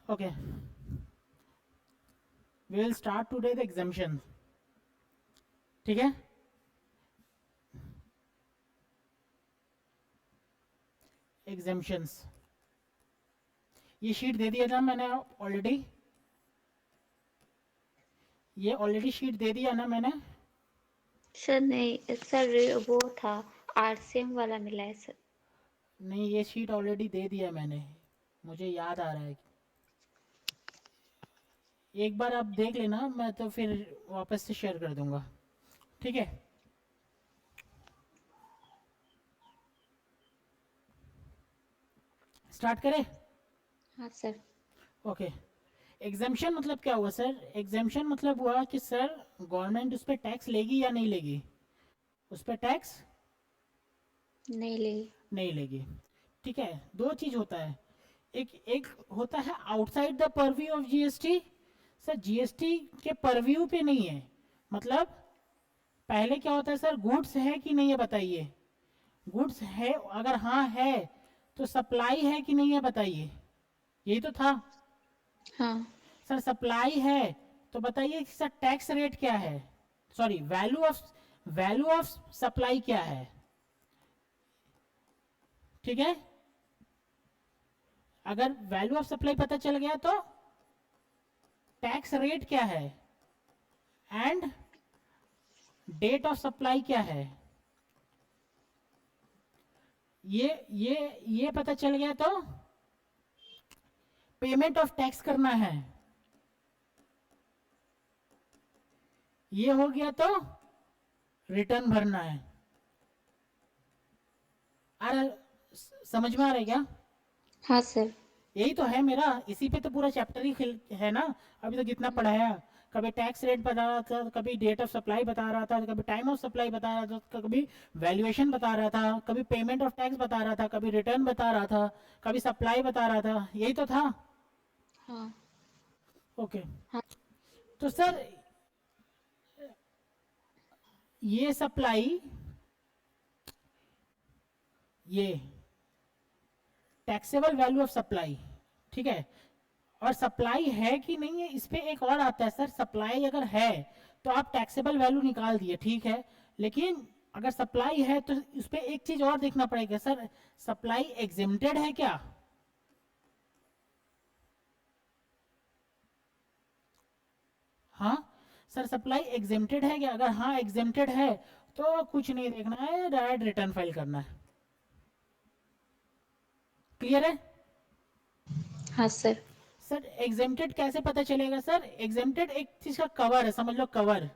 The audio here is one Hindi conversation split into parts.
Okay, we will start today the exemption. ठीक है, एग्जाम्शंस, ये शीट दे दिया था मैंने ऑलरेडी, ये ऑलरेडी शीट दे दिया ना मैंने। सर नहीं सर, वो था आरसीएम वाला मिला है सर। नहीं, ये शीट ऑलरेडी दे दिया मैंने, मुझे याद आ रहा है। एक बार आप देख लेना, मैं तो फिर वापस से शेयर कर दूंगा। ठीक है, स्टार्ट करें। हाँ सर। ओके, एग्जाम्शन मतलब क्या हुआ सर? एग्जाम्शन मतलब हुआ कि सर गवर्नमेंट उस पर टैक्स लेगी या नहीं लेगी, उस पर टैक्स नहीं लेगी। नहीं लेगी। ठीक है, दो चीज होता है, एक एक होता है outside the purview of GST. Sir GST के परव्यू पे नहीं है, मतलब पहले क्या होता है सर, गुड्स है कि नहीं है बताइए, गुड्स है, अगर हाँ है तो सप्लाई है कि नहीं है बताइए, यही तो था। हाँ। सर सप्लाई है तो बताइए कि सर टैक्स रेट क्या है, सॉरी वैल्यू ऑफ सप्लाई क्या है। ठीक है, अगर वैल्यू ऑफ सप्लाई पता चल गया तो टैक्स रेट क्या है एंड डेट ऑफ सप्लाई क्या है, ये पता चल गया तो पेमेंट ऑफ टैक्स करना है, ये हो गया तो रिटर्न भरना है। अरे समझ में आ रहा है क्या? हाँ सर। यही तो है मेरा, इसी पे तो पूरा चैप्टर ही है ना अभी तक जितना पढ़ाया। कभी टैक्स रेट बता रहा था, कभी डेट ऑफ सप्लाई बता रहा था, कभी टाइम ऑफ सप्लाई बता रहा था, कभी वैल्यूएशन बता रहा था, कभी पेमेंट ऑफ टैक्स बता रहा था, कभी रिटर्न बता रहा था, कभी सप्लाई बता रहा था, यही तो था। हाँ। ओके, हाँ। तो सर ये सप्लाई, ये टैक्सेबल वैल्यू ऑफ सप्लाई, ठीक है, और सप्लाई है कि नहीं है इस पे एक और आता है सर, सप्लाई अगर है तो आप टैक्सेबल वैल्यू निकाल दिए, ठीक है, लेकिन अगर सप्लाई है तो उस पे एक चीज और देखना पड़ेगा सर, सप्लाई एग्जेम्प्टेड है क्या। हाँ सर, सप्लाई एग्जेम्प्टेड है क्या, अगर हाँ एग्जेम्प्टेड है तो कुछ नहीं देखना है, डायरेक्ट रिटर्न फाइल करना है। क्लियर है? हाँ सर। सर एग्जेम्प्टेड कैसे पता चलेगा सर? एग्जेम्प्टेड एक चीज का कवर है, समझ लो कवर,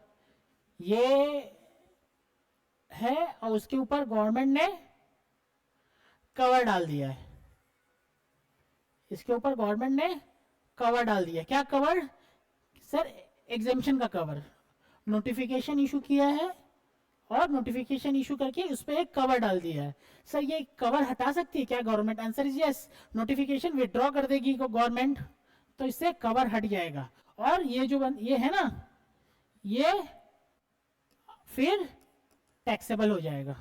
ये है और उसके ऊपर गवर्नमेंट ने कवर डाल दिया है, इसके ऊपर गवर्नमेंट ने कवर डाल दिया। क्या कवर सर? एग्जेम्पशन का कवर, नोटिफिकेशन इशू किया है और नोटिफिकेशन इशू करके उस पर एक कवर डाल दिया है। सर ये कवर हटा सकती है क्या government? Answer is yes, notification withdraw कर देगी गवर्नमेंट तो इससे कवर हट जाएगा, और ये जो ये है ना, ये फिर टैक्सेबल हो जाएगा।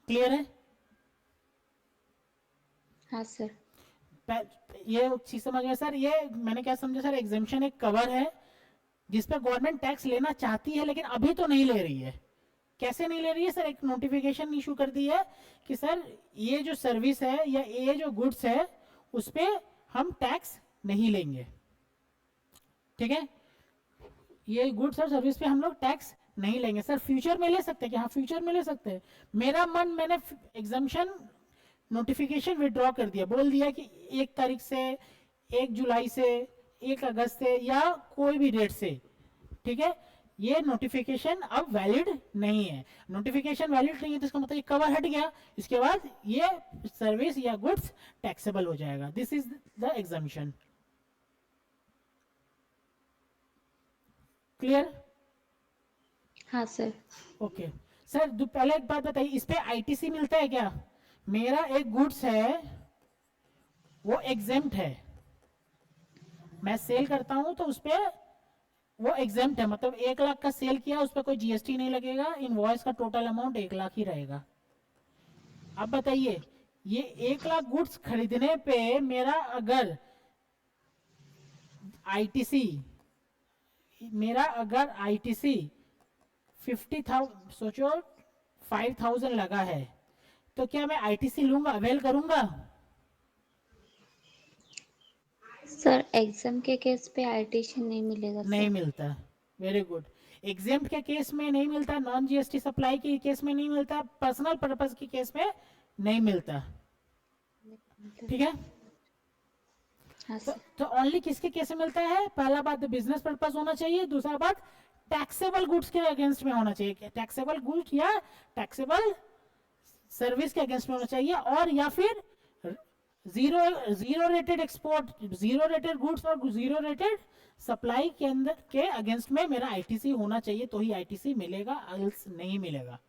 क्लियर है? हाँ सर। ये चीज समझ में सर, ये मैंने क्या समझा सर, एग्जेम्पशन एक कवर है जिस पर गवर्नमेंट टैक्स लेना चाहती है लेकिन अभी तो नहीं ले रही है। कैसे नहीं ले रही है सर? एक नोटिफिकेशन इशू कर दी है कि सर ये जो सर्विस है या ये जो गुड्स है उस पर हम टैक्स नहीं लेंगे। ठीक है, ये गुड्स और सर्विस पे हम लोग टैक्स नहीं लेंगे। सर फ्यूचर में ले सकते हैं क्या? हाँ फ्यूचर में ले सकते हैं। मेरा मन, मैंने एग्जाम्शन नोटिफिकेशन विड्रॉ कर दिया, बोल दिया कि 1 तारीख से, 1 जुलाई से, 1 अगस्त से या कोई भी डेट से, ठीक है, ये नोटिफिकेशन अब वैलिड नहीं है। नोटिफिकेशन वैलिड नहीं है तो इसका मतलब ये कवर हट गया, इसके बाद ये सर्विस या गुड्स टैक्सेबल हो जाएगा। This is the exemption. Clear? हाँ सर। ओके सर, पहले एक बात बताइए, इस पे आईटीसी मिलता है क्या? मेरा एक गुड्स है वो एग्जेम्प्ट है, मैं सेल करता हूं तो उस पर वो एग्जेम्प्ट है, मतलब 1 लाख का सेल किया उस पर कोई जीएसटी नहीं लगेगा, इनवॉइस का टोटल अमाउंट 1 लाख ही रहेगा। अब बताइए, ये 1 लाख गुड्स खरीदने पे मेरा अगर आईटीसी, मेरा अगर आईटीसी 50,000, सोचो 5,000 लगा है, तो क्या मैं आईटीसी लूंगा, अवेल करूंगा? सर एग्जाम के केस पे आईटीसी नहीं मिलेगा नहीं सर। मिलता। Very good. एग्जेम्प्ट के केस में नहीं मिलता, नॉन जीएसटी सप्लाई के केस में नहीं मिलता, पर्सनल पर्पस के केस में नहीं मिलता। ठीक है। हाँ तो सर। तो ओनली किसके केस में मिलता है? पहला बात बिजनेस पर्पस होना चाहिए, दूसरा बात टैक्सेबल गुड्स के अगेंस्ट में होना चाहिए, टैक्सेबल गुड्स या टैक्सेबल सर्विस के अगेंस्ट में होना चाहिए, और या फिर zero zero rated export, zero rated goods और जीरो रेटेड सप्लाई के अंदर के अगेंस्ट में मेरा आईटीसी होना चाहिए, तो ही आईटीसी मिलेगा, एल्स नहीं मिलेगा।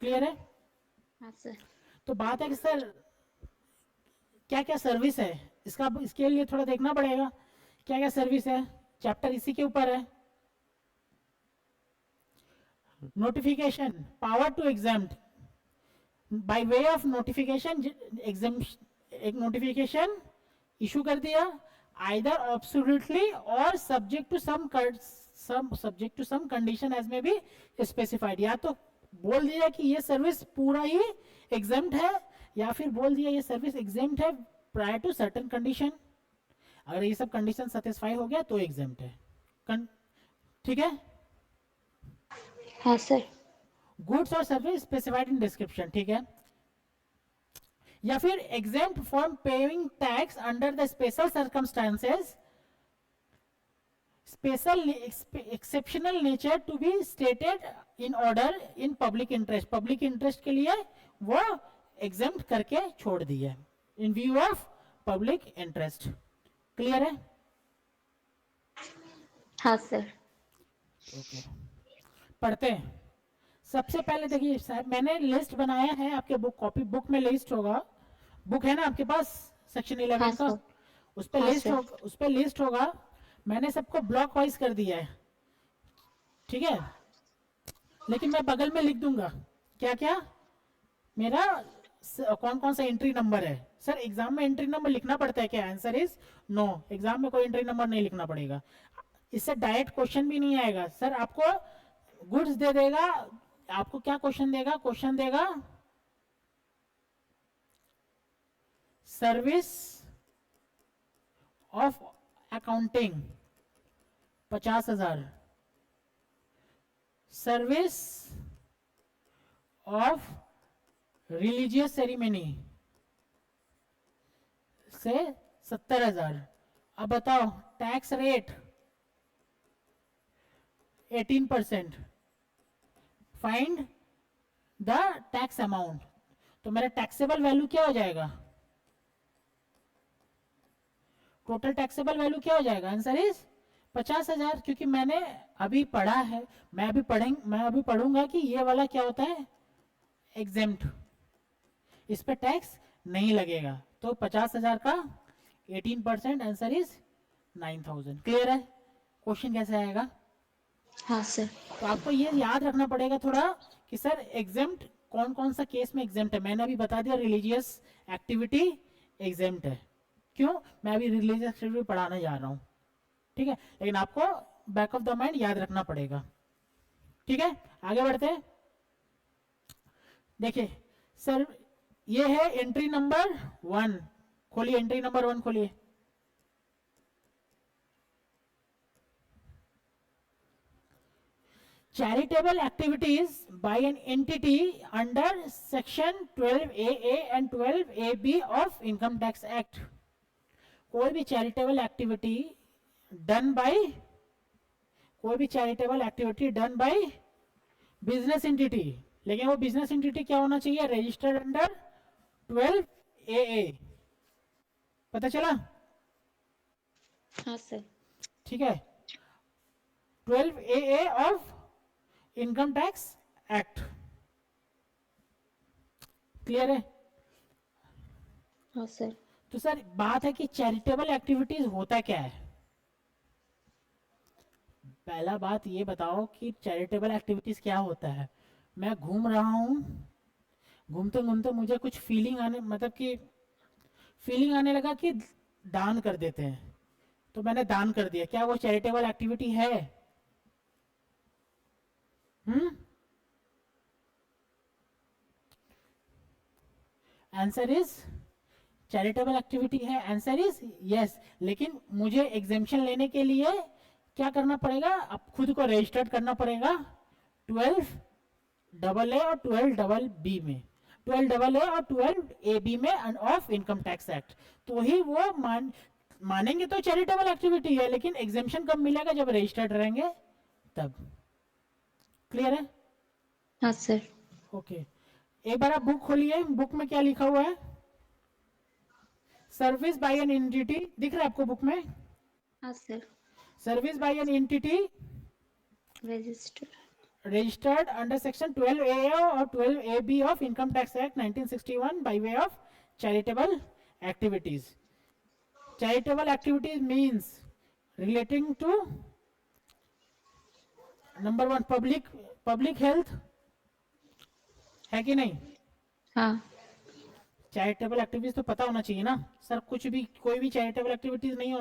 क्लियर है? हाँ सर। तो बात है कि सर क्या क्या सर्विस है इसका, इसके लिए थोड़ा देखना पड़ेगा क्या क्या सर्विस है, चैप्टर इसी के ऊपर है। Notification, power to exempt, by way of notification, एक नोटिफिकेशन इशू कर दिया, आइदर ऑब्सोल्युटली और subject to some condition as may be specified, या तो बोल दिया कि ये सर्विस पूरा ही एग्जाम्प्ट है, या फिर बोल दिया ये सर्विस एग्जाम्प्ट है प्रायर टू सर्टेन कंडीशन। अगर ये सब कंडीशन सेटिस्फाई हो गया तो एग्जाम्प्ट है। ठीक है। हाँ सर। गुड्स और सर्विस स्पेसिफाइड इन डिस्क्रिप्शन, ठीक है। या फिर exempt from paying tax under the special circumstances, special exceptional nature to be stated in order in public interest, public interest के लिए वो एग्जाम्प्ट करके छोड़ दिए in view of public interest. Clear है? हाँ सर। ओके, पढ़ते हैं। सबसे पहले देखिए साहब, मैंने लिस्ट बनाया है, आपके बुक कॉपी बुक में लिस्ट होगा, बुक है ना आपके पास सेक्शन 11 हाँ का, सर। उस पे हाँ लिस्ट सर। होगा, उस पे लिस्ट होगा। मैंने सबको ब्लॉक वाइज कर दिया है, ठीक है। लेकिन मैं बगल में लिख दूंगा क्या क्या मेरा कौन कौन सा एंट्री नंबर है। सर एग्जाम में एंट्री नंबर लिखना पड़ता है क्या? आंसर इज नो, एग्जाम में कोई एंट्री नंबर नहीं लिखना पड़ेगा। इससे डायरेक्ट क्वेश्चन भी नहीं आएगा। सर आपको गुड्स दे देगा, आपको क्या क्वेश्चन देगा? क्वेश्चन देगा service of accounting 50,000, service of religious ceremony से 70,000। अब बताओ tax rate 18%, find the tax amount. तो मेरा टैक्सेबल वैल्यू क्या हो जाएगा? टोटल टैक्सेबल वैल्यू क्या हो जाएगा? आंसर इज 50,000, क्योंकि मैंने अभी पढ़ा है, मैं अभी पढ़ूंगा कि ये वाला क्या होता है, एग्जेम्प्ट, इस पे टैक्स नहीं लगेगा। तो 50,000 का 18%, आंसर इज 9,000। क्लियर है? क्वेश्चन कैसे आएगा? हाँ सर। तो आपको ये याद रखना पड़ेगा थोड़ा कि सर एग्जेम्प्ट कौन कौन सा केस में एग्जेम्प्ट है। मैंने अभी बता दिया रिलीजियस एक्टिविटी एग्जेम्प्ट है, क्यों? मैं अभी रिलीजियस एक्टिविटी पढ़ाने जा रहा हूँ, ठीक है। लेकिन आपको बैक ऑफ द माइंड याद रखना पड़ेगा, ठीक है। आगे बढ़ते हैं। देखिए सर, ये है एंट्री नंबर 1, खोलिए एंट्री नंबर 1 खोलिए। Charitable activities by an entity under section 12AA and 12AB of Income Tax Act। कोई भी चैरिटेबल एक्टिविटी डन बाय, कोई भी charitable activity done by business entity, लेकिन वो बिजनेस एंटिटी क्या होना चाहिए? Registered under 12AA। पता चला? हाँ सर। ठीक है, 12AA of income tax act. Clear है? हाँ सर। तो सर बात है कि चैरिटेबल एक्टिविटीज होता क्या है। पहला बात ये बताओ कि चैरिटेबल एक्टिविटीज क्या होता है। मैं घूम रहा हूँ, घूमते घूमते मुझे कुछ फीलिंग आने, मतलब कि फीलिंग आने लगा कि दान कर देते हैं, तो मैंने दान कर दिया। क्या वो चैरिटेबल एक्टिविटी है? आंसर इज चैरिटेबल एक्टिविटी है। Answer is yes. लेकिन मुझे एग्जेम्पशन लेने के लिए क्या करना पड़ेगा? अब खुद को रजिस्टर्ड करना पड़ेगा 12AA और 12BB में, 12AA और 12AB में ऑफ इनकम टैक्स एक्ट। तो ही वो मानेंगे तो चैरिटेबल एक्टिविटी है, लेकिन एग्जेम्पशन कब मिलेगा? जब रजिस्टर्ड रहेंगे तब। क्लियर है? हाँ सर। ओके, एक बार आप बुक खोलिए, बुक में क्या लिखा हुआ है? सर्विस बाय एन एंटिटी, दिख रहा है आपको बुक में? हाँ sir. Service by an entity register registered under section 12A or 12AB of Income Tax Act 1961 by way of charitable activities. Charitable activities means relating to number one public health, है कि नहीं? हाँ चैरिटेबल एक्टिविटीज तो पता होना चाहिए ना सर। कुछ भी कोई भी चैरिटेबल एक्टिविटीज नहीं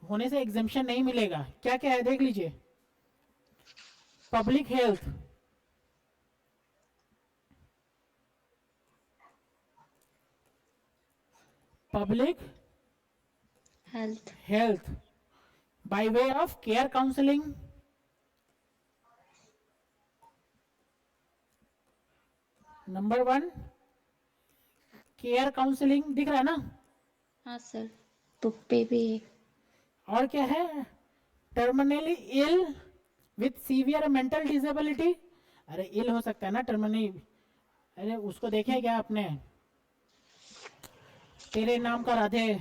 होने से एग्जेम्पशन नहीं मिलेगा। क्या क्या है देख लीजिए। Public health, public health by way of care counseling, number one care counselling, दिख रहा है ना? हाँ सर, बुक पे भी है। और क्या है? Terminally ill with severe mental disability. अरे इल हो सकता है ना टर्मिनली। अरे उसको देखे क्या आपने? तेरे नाम का राधे,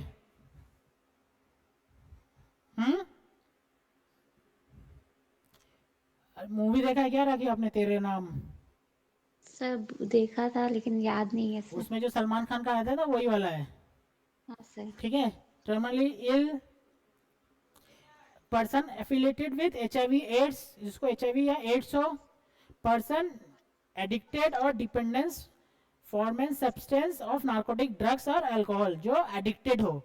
मूवी देखा है क्या राखी आपने? तेरे नाम सर देखा था लेकिन याद नहीं है सर। उसमें जो सलमान खान का आया था ना, वही वाला है। हाँ सर। ठीक है। Terminally ill person affiliated with HIV AIDS, जिसको HIV या एड्स हो, पर्सन एडिक्टेड और dependence form and substance of narcotic drugs और अल्कोहल, जो एडिक्टेड हो।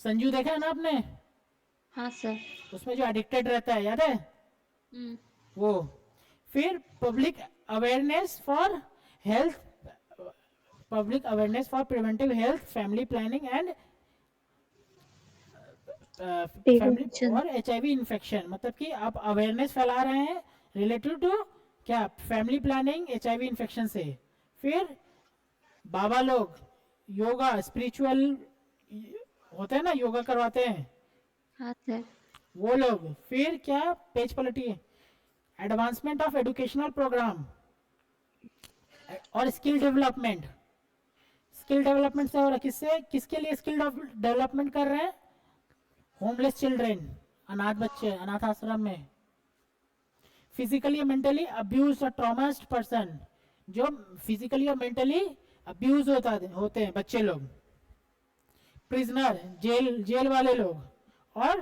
संजू देखा है ना आपने? हाँ सर। उसमें जो एडिक्टेड रहता है, याद है वो। फिर public awareness for health, public awareness for preventive health, family planning and family और HIV इन्फेक्शन। मतलब कि आप अवेयरनेस फैला रहे हैं रिलेटेड टू क्या? फैमिली प्लानिंग, HIV इन्फेक्शन से। फिर बाबा लोग योगा, स्पिरिचुअल होते हैं ना, योगा करवाते हैं। हाँ सर। वो लोग। फिर क्या? पेज पलटिए। एडवांसमेंट ऑफ एजुकेशनल प्रोग्राम और स्किल डेवलपमेंट। स्किल डेवलपमेंट से हो रहा है किससे? किसके लिए स्किल डेवलपमेंट कर रहे हैं? होमलेस चिल्ड्रेन, अनाथ बच्चे अनाथ आश्रम में। फिजिकली और मेंटली अब्यूज और ट्रॉमास्ड पर्सन, जो फिजिकली और मेंटली अब्यूज होते हैं बच्चे लोग। प्रिजनर, जेल वाले लोग। और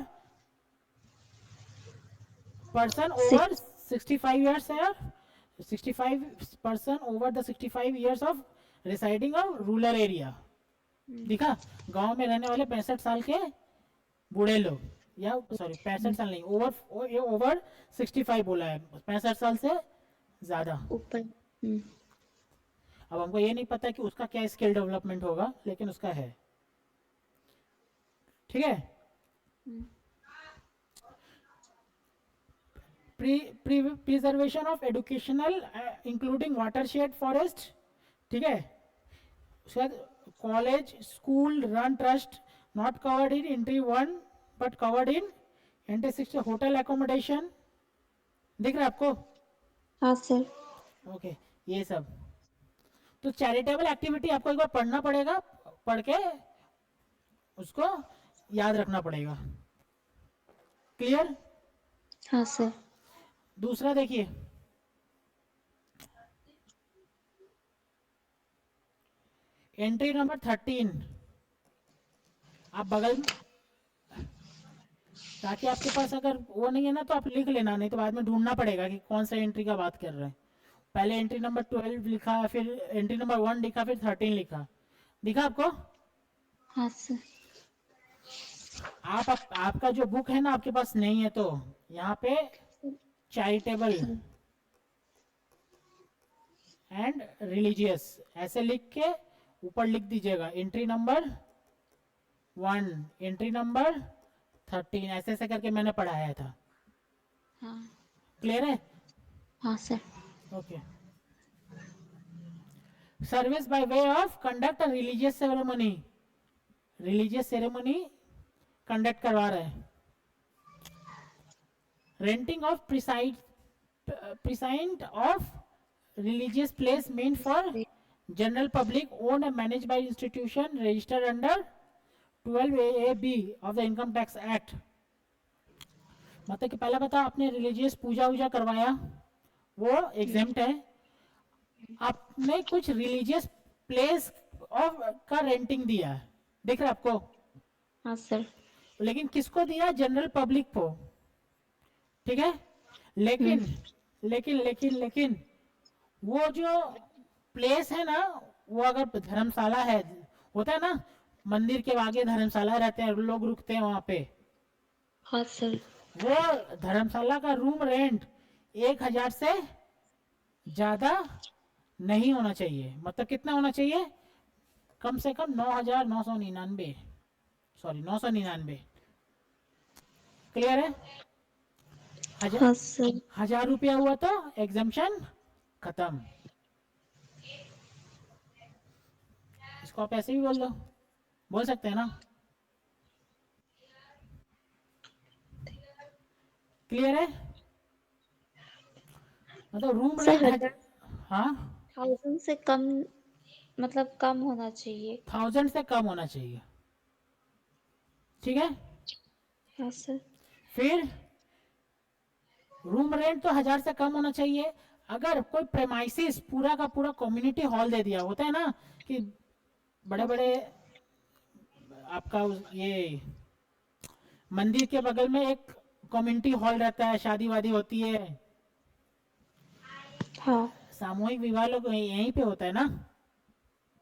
पर्सन ओवर 65 years है, 65 person over the 65 years of residing of rural area. दिखा? गांव में रहने वाले 65 साल के बूढ़े लोग, या सॉरी 65 साल नहीं, ओवर 65 बोला है, 65 साल से ज्यादा ऊपर। अब हमको ये नहीं पता कि उसका क्या स्किल डेवलपमेंट होगा, लेकिन उसका है। ठीक है। Preservation of educational including watershed forest. ठीक है। उसके बाद college school run trust not covered in entry 1 but covered in entry 6। Hotel accommodation, दिख रहा है आपको? हाँ सर। ओके, ये सब। तो चैरिटेबल एक्टिविटी आपको एक बार पढ़ना पड़ेगा, पढ़ के उसको याद रखना पड़ेगा। क्लियर? हाँ सर। दूसरा देखिए, एंट्री नंबर 13। आप बगल में, ताकि आपके पास अगर वो नहीं है ना तो आप लिख लेना, नहीं तो बाद में ढूंढना पड़ेगा कि कौन सा एंट्री का बात कर रहे हैं। पहले एंट्री नंबर 12 लिखा, फिर एंट्री नंबर 1 लिखा, फिर 13 लिखा। दिखा आपको? हाँ सर। आपका जो बुक है ना आपके पास नहीं है, तो यहाँ पे चैरिटेबल सर एंड रिलीजियस ऐसे लिख के ऊपर लिख दीजिएगा एंट्री नंबर 1, एंट्री नंबर 13, ऐसे ऐसे करके मैंने पढ़ाया था। हाँ। क्लियर है? हाँ sir. Okay. Service by way of conduct a religious ceremony, religious ceremony conduct करवा रहे हैं। Renting of preside of religious place meant for general public owned and managed by institution registered under 12 AAB of the Income Tax Act। मतलब कि पहले बता आपने रिलीजियस पूजा वूजा करवाया, वो एग्जेम्प्ट है। आपने कुछ रिलीजियस प्लेस ऑफ का रेंटिंग दिया है, दिख रहा है आपको? हाँ सर। लेकिन किसको दिया? जनरल पब्लिक को, ठीक है। लेकिन लेकिन लेकिन लेकिन वो जो प्लेस है ना, वो अगर धर्मशाला है, होता है ना मंदिर के आगे धर्मशाला रहते हैं, लोग रुकते हैं वहां पे, हाँ सर। वो धर्मशाला का रूम रेंट 1000 से ज्यादा नहीं होना चाहिए। मतलब कितना होना चाहिए? कम से कम 9999, सॉरी 999। क्लियर है? हाँ सर। 1000 रुपया हुआ तो एग्जाम्पशन खत्म। इसको आप ऐसे भी बोल दो, बोल सकते हैं ना? क्लियर है? मतलब रूम सर रेंट 1000 हाँ 1000 से कम, मतलब कम होना चाहिए। 1000 से कम होना चाहिए, ठीक है। हाँ सर। फिर रूम रेंट तो 1000 से कम होना चाहिए। अगर कोई प्रेमाइसिस पूरा का पूरा कम्युनिटी हॉल दे दिया, होता है ना कि बड़े हाँ बड़े आपका ये मंदिर के बगल में एक कम्युनिटी हॉल रहता है, शादी वादी होती है, हाँ। सामूहिक विवाह लोग यहीं पे होता है ना,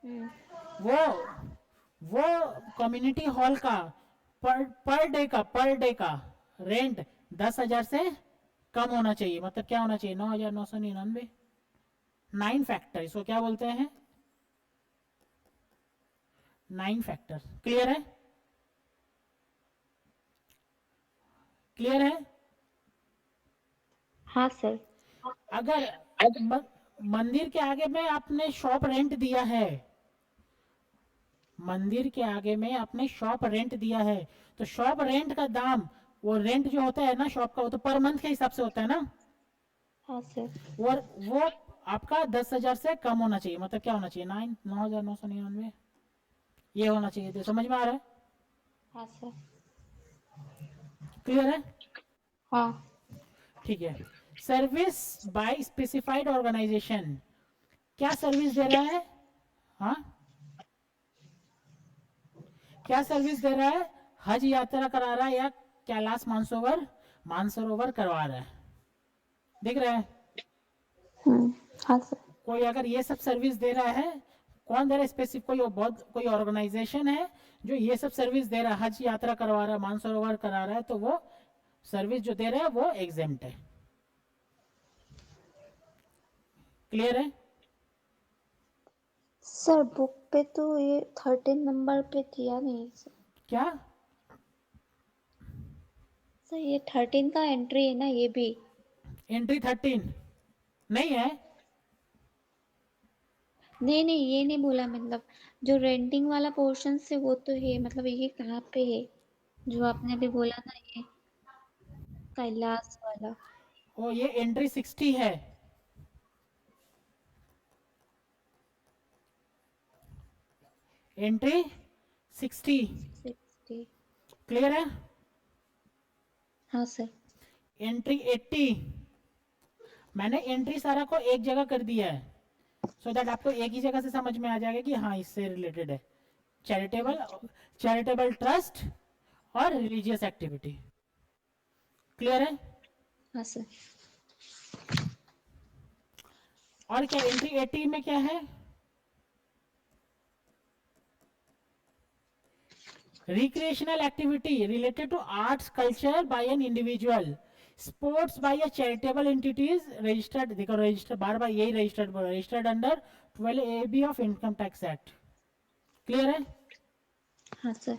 हम्म, वो वो कम्युनिटी हॉल का पर डे का रेंट 10,000 से कम होना चाहिए। मतलब क्या होना चाहिए? 9,999। 9 फैक्टर, इसको क्या बोलते हैं? 9 फैक्टर। क्लियर है? क्लियर है? हाँ सर। अगर मंदिर के आगे में आपने शॉप रेंट दिया है, मंदिर के आगे में आपने शॉप रेंट दिया है, तो शॉप रेंट का दाम, वो रेंट जो होता है ना शॉप का, वो तो पर मंथ के हिसाब से होता है ना, हाँ सर। और वो आपका 10,000 से कम होना चाहिए। मतलब क्या होना चाहिए? 9,999, ये होना चाहिए। तो समझ में आ रहा है? हाँ सर। क्लियर है? हाँ। ठीक है। सर्विस बाय स्पेसिफाइड ऑर्गेनाइजेशन, क्या सर्विस दे रहा है? हाँ, क्या सर्विस दे रहा है? हज यात्रा करा रहा है या कैलाश मानसरोवर मानसरोवर करवा रहा है, दिख रहा है? हाँ सर। कोई अगर ये सब सर्विस दे रहा है, कौन दे रहा है? स्पेसिफिक कोई बहुत कोई ऑर्गेनाइजेशन है जो ये सब सर्विस दे रहा है, हज यात्रा करवा रहा है, मानसरोवर करा रहा है, तो वो सर्विस जो दे रहा है वो एग्जेम्प्ट है। क्लियर है? सर बुक पे तो ये 13 नंबर पे दिया नहीं सर। क्या? सर ये 13 का एंट्री है ना, ये भी। एंट्री 13 नहीं है? नहीं नहीं, ये नहीं बोला, मतलब जो रेंटिंग वाला पोर्शन से वो तो है, मतलब ये कहाँ पे है जो आपने भी बोला ना, ये कैलाश वाला। ओ, ये एंट्री 60 है। एंट्री 60। 60। क्लियर है? हाँ सर। एंट्री 80, मैंने एंट्री सारा को एक जगह कर दिया है, सो दैट आपको एक ही जगह से समझ में आ जाएगा कि हाँ इससे रिलेटेड है। चैरिटेबल, चैरिटेबल ट्रस्ट और रिलीजियस एक्टिविटी। क्लियर है? हाँ सर। और क्या एंट्री 80 में क्या है? recreational activity related to arts culture by an individual, sports by a charitable entities registered, देखो registered बार बार यही registered under 12AB of income tax act. Clear है? हाँ सर।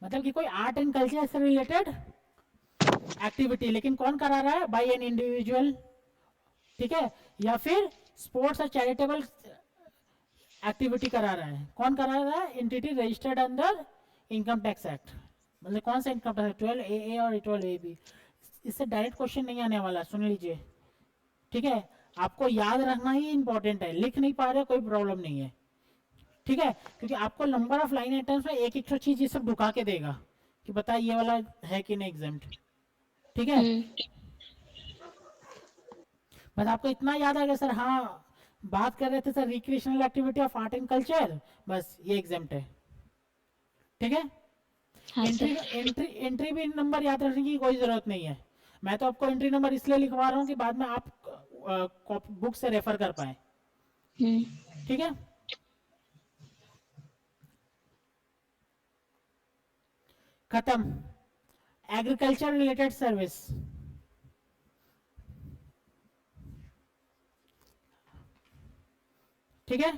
मतलब कि कोई आर्ट एंड कल्चर से रिलेटेड एक्टिविटी, लेकिन कौन करा रहा है? बाय एन इंडिविजुअल, ठीक है, या फिर स्पोर्ट्स और चैरिटेबल एक्टिविटी करा रहा है, कौन करा रहा है? Entity registered under income tax act. मतलब कौन सा इनकम टैक्स? 12AA और 12AB. इससे डायरेक्ट क्वेश्चन नहीं आने वाला, सुन लीजिए, ठीक है. आपको याद रखना ही इंपॉर्टेंट है, लिख नहीं पा रहे कोई प्रॉब्लम नहीं है, ठीक है, क्योंकि आपको नंबर ऑफ लाइन आइटम्स में एक एक चीज ये सब ढुका के देगा कि बता ये वाला है कि नहीं एग्जाम्प्ट, ठीक है. बस आपको इतना याद आ गया सर, हाँ बात कर रहे थे sir recreational activity of art and culture, बस ये एग्जाम्प्ट है, ठीक है. हाँ एंट्री सर। एंट्री भी नंबर याद रखने की कोई जरूरत नहीं है. मैं तो आपको एंट्री नंबर इसलिए लिखवा रहा हूँ कि बाद में आप बुक से रेफर कर पाए, ठीक है. खत्म. एग्रीकल्चर रिलेटेड सर्विस, ठीक है.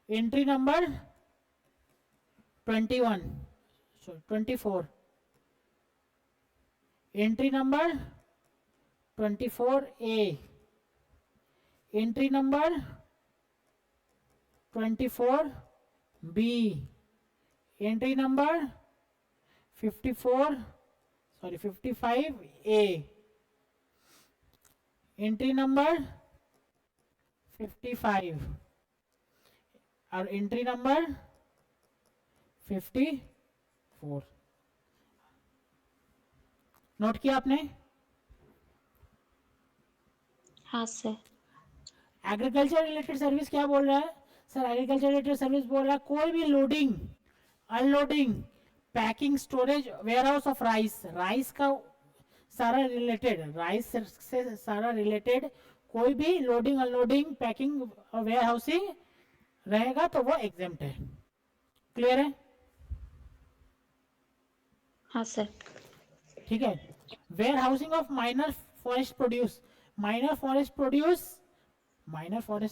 Entry number 21, sorry 24, entry number 24A, entry number 24B, entry number 54, sorry 55A, entry number 55 और एंट्री नंबर 54. नोट किया आपने? हाँ सर। एग्रीकल्चर रिलेटेड सर्विस क्या बोल रहा है सर? एग्रीकल्चर रिलेटेड सर्विस बोल रहा है कोई भी loading, unloading, packing, storage, warehouse of rice, rice का सारा रिलेटेड, राइस से सारा रिलेटेड कोई भी लोडिंग, अनलोडिंग, पैकिंग और वेयर हाउसिंग रहेगा तो वो एग्जेम्प्ट है. क्लियर है? हाँ सर। ठीक है. Warehousing of minor forest produce, minor forest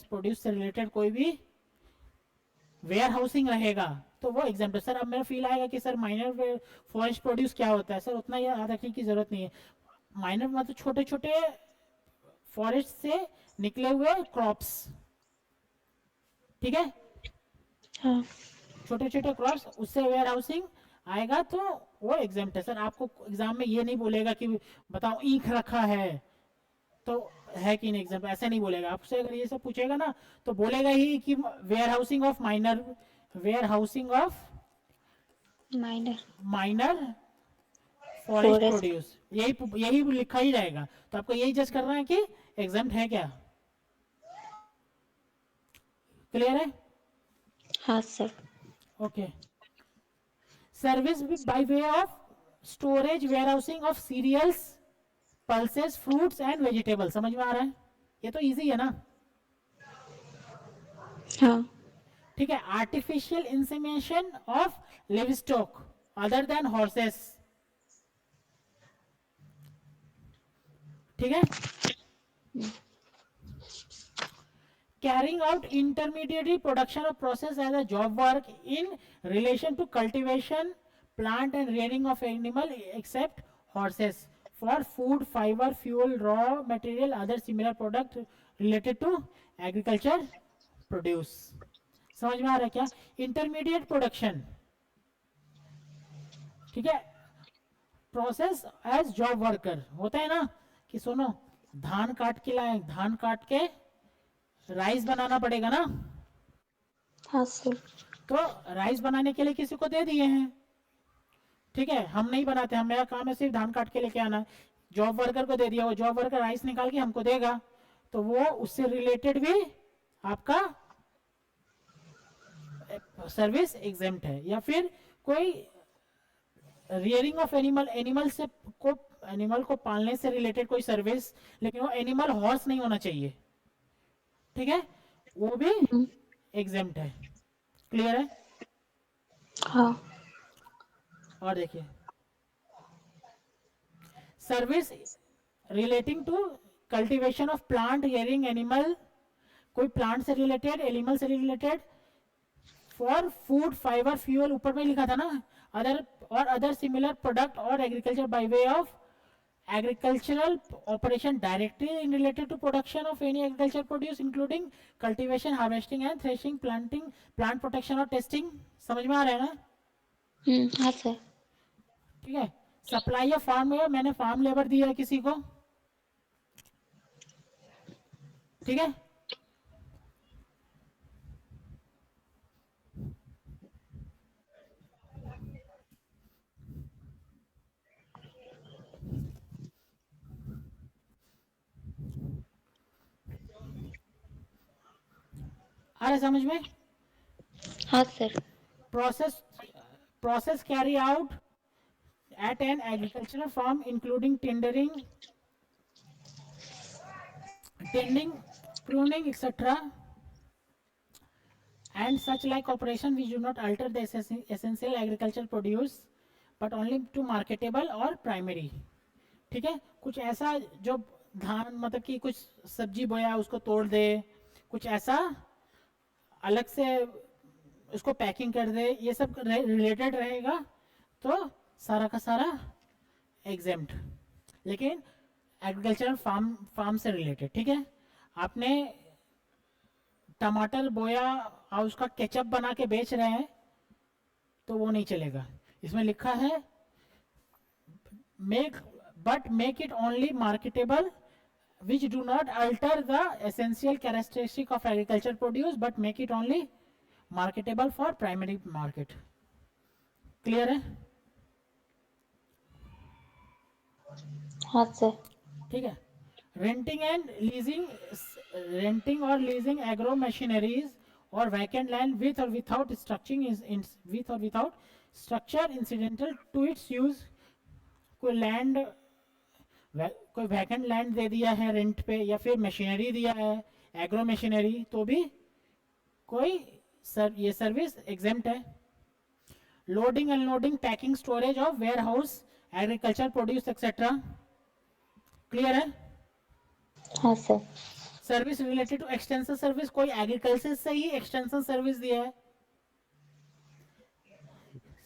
produce से रिलेटेड कोई भी वेयर हाउसिंग रहेगा तो वो एग्जाम्पल. सर अब मेरा फील आएगा कि सर माइनर फॉरेस्ट प्रोड्यूस क्या होता है. सर उतना याद रखने की जरूरत नहीं है. माइनर मतलब छोटे छोटे फॉरेस्ट से निकले हुए क्रॉप्स, ठीक है, हाँ। छोटे छोटे क्रॉप्स, उससे वेयर हाउसिंग आएगा तो वो एग्जाम्प्ट है. सर आपको एग्जाम में ये नहीं बोलेगा कि बताओ ईख रखा है तो है कि नहीं एग्जाम्पल, ऐसे नहीं बोलेगा. आपसे अगर ये सब पूछेगा ना तो बोलेगा ही कि warehousing of minor, warehousing of minor forest produce, यही लिखा ही रहेगा. तो आपको यही जज करना है कि एग्जाम्प्ट है क्या. क्लियर है? हाँ sir. Okay. Service by way of storage, warehousing of cereals, pulses, fruits and vegetable. समझ में आ रहा है? ये तो इजी है ना. हाँ। ठीक है. Artificial insemination of live stock other than horses, ठीक है. Carrying out intermediary production of process as a job work in relation to cultivation, plant and rearing of animal except horses for food, fiber, fuel, raw material, other similar product related to agriculture produce. समझ में आ रहा है क्या? इंटरमीडिएट प्रोडक्शन, ठीक है. प्रोसेस एज जॉब वर्कर होता है ना कि सुनो धान काट के लाए, धान काट के राइस बनाना पड़ेगा ना. हाँ सर। तो राइस बनाने के लिए किसी को दे दिए हैं, ठीक है. हम नहीं बनाते, हम, मेरा काम है सिर्फ धान काट के लेके आना. जॉब वर्कर को दे दिया, वो जॉब वर्कर राइस निकाल के हमको देगा तो वो उससे रिलेटेड भी आपका सर्विस एग्जेम्प्ट है. या फिर कोई रियरिंग ऑफ एनिमल, एनिमल को पालने से रिलेटेड कोई सर्विस, लेकिन वो एनिमल हॉर्स नहीं होना चाहिए, ठीक है, वो भी एग्जेम्प्ट है। क्लियर है? हाँ और देखिए service relating to cultivation of plant rearing animal, कोई प्लांट से रिलेटेड एनिमल से related, for food fibre fuel ऊपर में लिखा था ना, अदर और अदर सिमिलर प्रोडक्ट और agriculture by way of agricultural operation directly in related to production of any agriculture produce including cultivation harvesting and threshing planting plant protection और testing। समझ में आ रहा है ना? हाँ सर। ठीक है। सप्लाई ऑफ फार्म लेबर, मैंने फार्म लेबर दिया है किसी को, ठीक है। आ रहा है समझ में? हाँ sir. Process carry out at an agricultural farm including tending, pruning, etc. and such like operation which do not alter the essential agricultural produce but only to marketable or primary। ठीक है। कुछ ऐसा जो धान मतलब कि कुछ सब्जी बोया उसको तोड़ दे, कुछ ऐसा अलग से उसको पैकिंग कर दे, ये सब रिलेटेड रहेगा तो सारा का सारा एग्जेम्प्ट। लेकिन एग्रीकल्चरल फार्म से रिलेटेड, ठीक है। आपने टमाटर बोया और उसका केचप बना के बेच रहे हैं तो वो नहीं चलेगा। इसमें लिखा है make it only marketable which do not alter the essential characteristic of agriculture produce but make it only marketable for primary market। Clear है? हाँ सर। ठीक है। रेंटिंग और लीजिंग एग्रो मशीनरीज और वैकेंट लैंड विथ और without structure incidental to its use. कोई वैकेंट लैंड दे दिया है रेंट पे या फिर मशीनरी दिया है एग्रो मशीनरी तो भी कोई ये सर्विस एग्जेम्प्ट है। Loading unloading packing storage of warehouse agriculture produce etcetera. Clear है? हाँ sir. Service related to extension service, कोई एग्रीकल्चर से ही एक्सटेंशन सर्विस दिया है।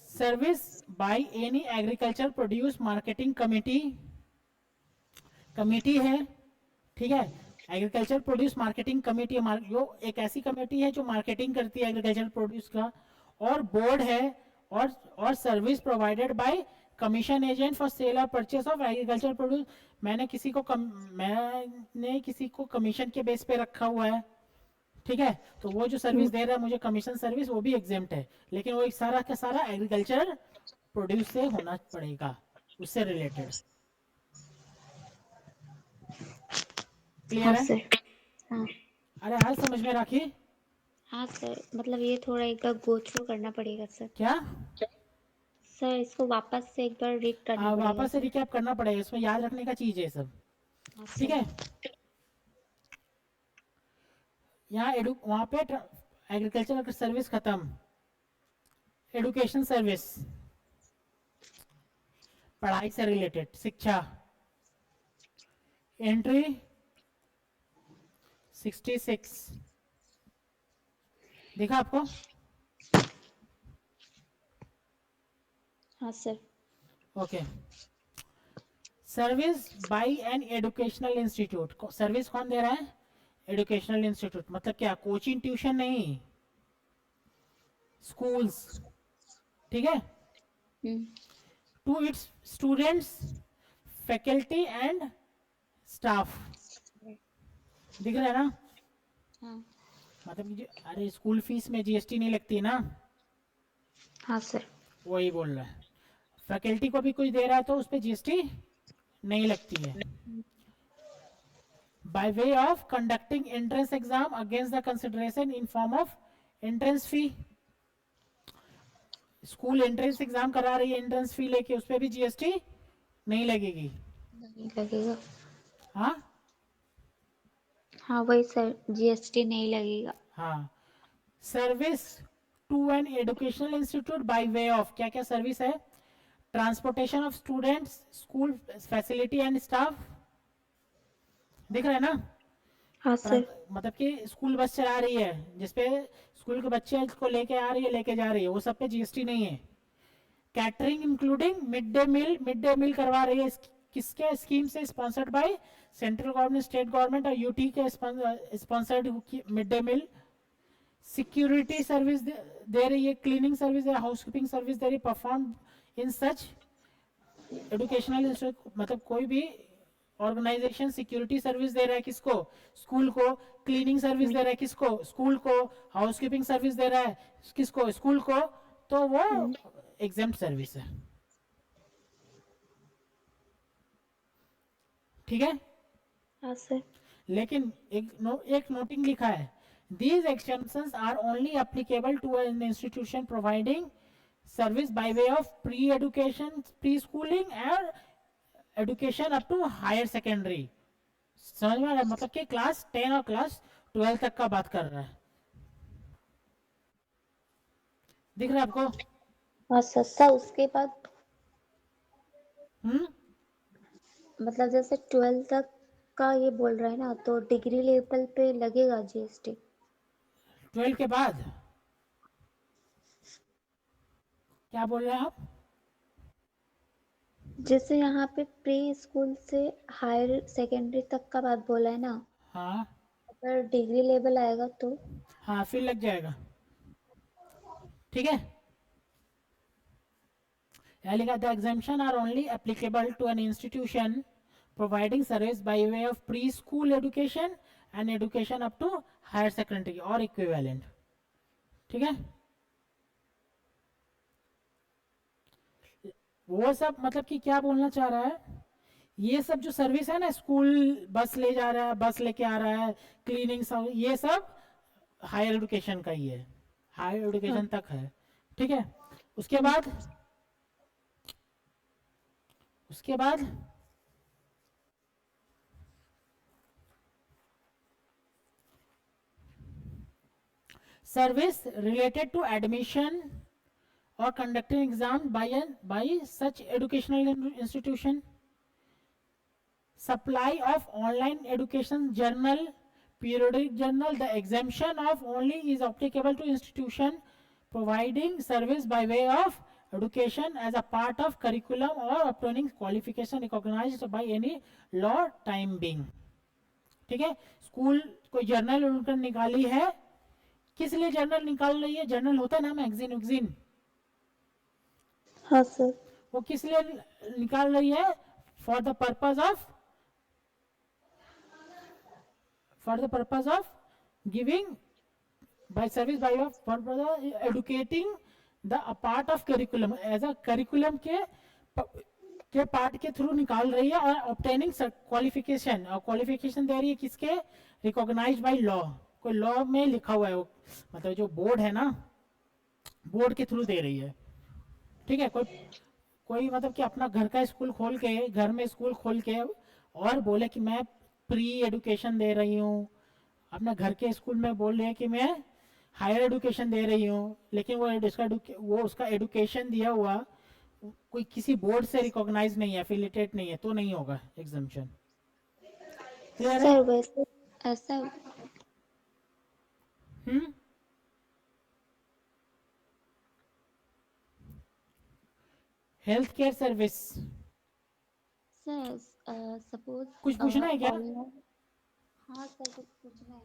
Service by any agriculture produce marketing committee है, ठीक है। एग्रीकल्चर प्रोड्यूस मार्केटिंग कमेटी जो एक ऐसी कमेटी है जो मार्केटिंग करती है एग्रीकल्चर प्रोड्यूस का, और बोर्ड है, और service provided bye commission agent for sale और परचेस ऑफ एग्रीकल्चर प्रोड्यूस। मैंने किसी को कमीशन के बेस पे रखा हुआ है, ठीक है। तो वो जो सर्विस दे रहा है मुझे कमीशन सर्विस, वो भी एग्जेम्प्ट है, लेकिन वो एक सारा का सारा एग्रीकल्चर प्रोड्यूस से होना पड़ेगा, उससे रिलेटेड। क्लियर हाँ है? सर। हाँ। अरे हाल समझ में रखी। हाँ सर, मतलब ये थोड़ा एक बार गो थ्रू करना पड़ेगा सर। क्या सर इसको वापस से एक बार रीड करना पड़ेगा। वापस से रिकैप करना पड़ेगा, इसमें याद रखने का चीज है सब, हाँ ठीक सर। है। यहाँ वहाँ पे एग्रीकल्चर सर्विस खत्म। एडुकेशन सर्विस, पढ़ाई से रिलेटेड शिक्षा। एंट्री 66 देखा आपको? हाँ sir. Okay. Service by an educational institute, service कौन दे रहा है? Educational institute. मतलब क्या? कोचिंग ट्यूशन नहीं, स्कूल्स, ठीक है। To its students faculty and staff. दिख रहा है ना? हाँ। मतलब अरे स्कूल फीस में जीएसटी नहीं लगती ना? हाँ सर। वही बोल रहा है। फैकल्टी को भी कुछ दे रहा है तो उस पर जीएसटी नहीं लगती है। Bye way of conducting entrance exam against the consideration in form of entrance fee. School entrance exam करा रही है, एंट्रेंस फी लेके, उस पर भी जीएसटी नहीं लगेगी। नहीं लगेगा। हाँ हाँ वही सर, जीएसटी नहीं लगेगा। हाँ। Service to an educational institute by way of, क्या क्या सर्विस है? Transportation of students, school facility and staff, दिख रहा है ना? हाँ सर। मतलब कि स्कूल बस चला रही है जिसपे स्कूल के बच्चे को लेके आ रही है, लेके जा रही है, वो सब पे जीएसटी नहीं है। Catering including mid day meal करवा रही है, किसके स्कीम से? Sponsored by central government, state government और यूटी के sponsored mid day meal. Security service दे रही है, क्लीनिंग सर्विस दे रही है, हाउसकीपिंग सर्विस दे रही है, परफॉर्म इन सच एजुकेशनल, मतलब कोई भी ऑर्गेनाइजेशन सिक्योरिटी सर्विस दे रहा है किसको? स्कूल को। क्लीनिंग सर्विस दे रहा है किसको? स्कूल को। हाउसकीपिंग सर्विस दे रहा है किसको? स्कूल को। तो वो एग्जेम्प्ट सर्विस है, ठीक है? हाँ सर। लेकिन एक नोटिंग लिखा है, these extensions are only applicable to an institution providing service by way of pre education, pre schooling और education up to higher secondary. समझ में आ रहा है? मतलब कि क्लास 10 और क्लास 12 तक का बात कर रहा है। दिख रहा है आपको? हाँ सर। सर उसके बाद हम्म, मतलब जैसे 12 तक का ये बोल रहा है ना, तो डिग्री लेवल पे लगेगा जीएसटी? 12 के बाद क्या बोल रहे हैं आप? जैसे यहाँ पे प्री स्कूल से हायर सेकेंडरी तक का बात बोला है ना, हाँ अगर डिग्री लेवल आएगा तो? हाँ, फिर लग जाएगा, ठीक है? यहाँ लिखा, the exemption are only applicable to an institution providing service by way of preschool education and education up to higher secondary or equivalent, ठीक है? वो सब मतलब कि क्या बोलना चाह रहा है, ये सब जो सर्विस है ना, स्कूल बस ले जा रहा है, बस लेके आ रहा है, क्लीनिंग सब, ये सब हायर एजुकेशन का ही है, हायर हाँ। एजुकेशन तक है, ठीक है? उसके बाद उसके बाद service related to admission or conducting exam by such educational institution, supply of online education journal, periodic journal, the exemption of only is applicable to institution providing service by way of education as a part of curriculum or obtaining qualification recognized by any law time being, ठीक है? स्कूल कोई जर्नल उनकर निकाली है, किस लिए जर्नल निकाल रही है? जर्नल होता है ना, मैगजीन वैगजीन, हाँ सर। वो किस लिए निकाल रही है? For the purpose of giving by service by of purpose of educating the part of curriculum, as a curriculum के पार्ट के थ्रू निकाल रही है, और ऑब्टेनिंग क्वालिफिकेशन, और क्वालिफिकेशन दे रही है किसके? रिकॉग्नाइज्ड बाय लॉ, कोई लॉ में लिखा हुआ है वो, मतलब जो बोर्ड है ना, बोर्ड के थ्रू दे रही है, ठीक है? कोई मतलब कि अपना घर का स्कूल खोल के, घर में स्कूल खोल के और बोले कि मैं प्री एजुकेशन दे रही हूँ, अपना घर के स्कूल में बोल रहे हैं कि मैं हायर एजुकेशन दे रही हूँ, लेकिन वो उसका एजुकेशन दिया हुआ कोई किसी बोर्ड से रिकॉग्नाइज नहीं है, एफिलिएटेड नहीं है, तो नहीं होगा एग्जाम्पशन, क्लियर है? सर वैसे ऐसा health care service, sir suppose कुछ पूछना है क्या? ऑनलाइन। हाँ सर कुछ पूछना है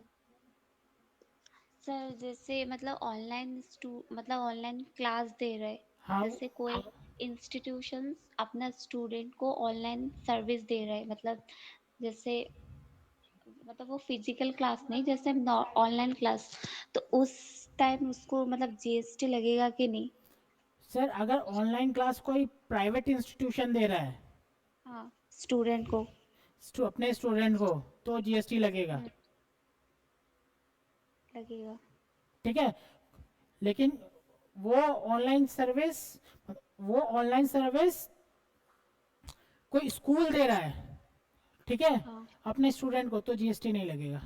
सर। जैसे मतलब मतलब ऑनलाइन क्लास दे रहे, हाँ जैसे कोई इंस्टीट्यूशंस अपना स्टूडेंट को ऑनलाइन सर्विस दे रहे, मतलब जैसे मतलब वो फिजिकल क्लास नहीं, जैसे ऑनलाइन क्लास, तो उस टाइम उसको मतलब जीएसटी लगेगा कि नहीं? सर, अगर ऑनलाइन क्लास कोई प्राइवेट इंस्टीट्यूशन दे रहा है हाँ स्टूडेंट को। अपने स्टूडेंट को, तो जीएसटी लगेगा, लगेगा। ठीक है? लेकिन वो ऑनलाइन सर्विस वो ऑनलाइन सर्विस कोई स्कूल दे रहा है, ठीक है, हाँ। अपने स्टूडेंट को, तो जीएसटी नहीं लगेगा,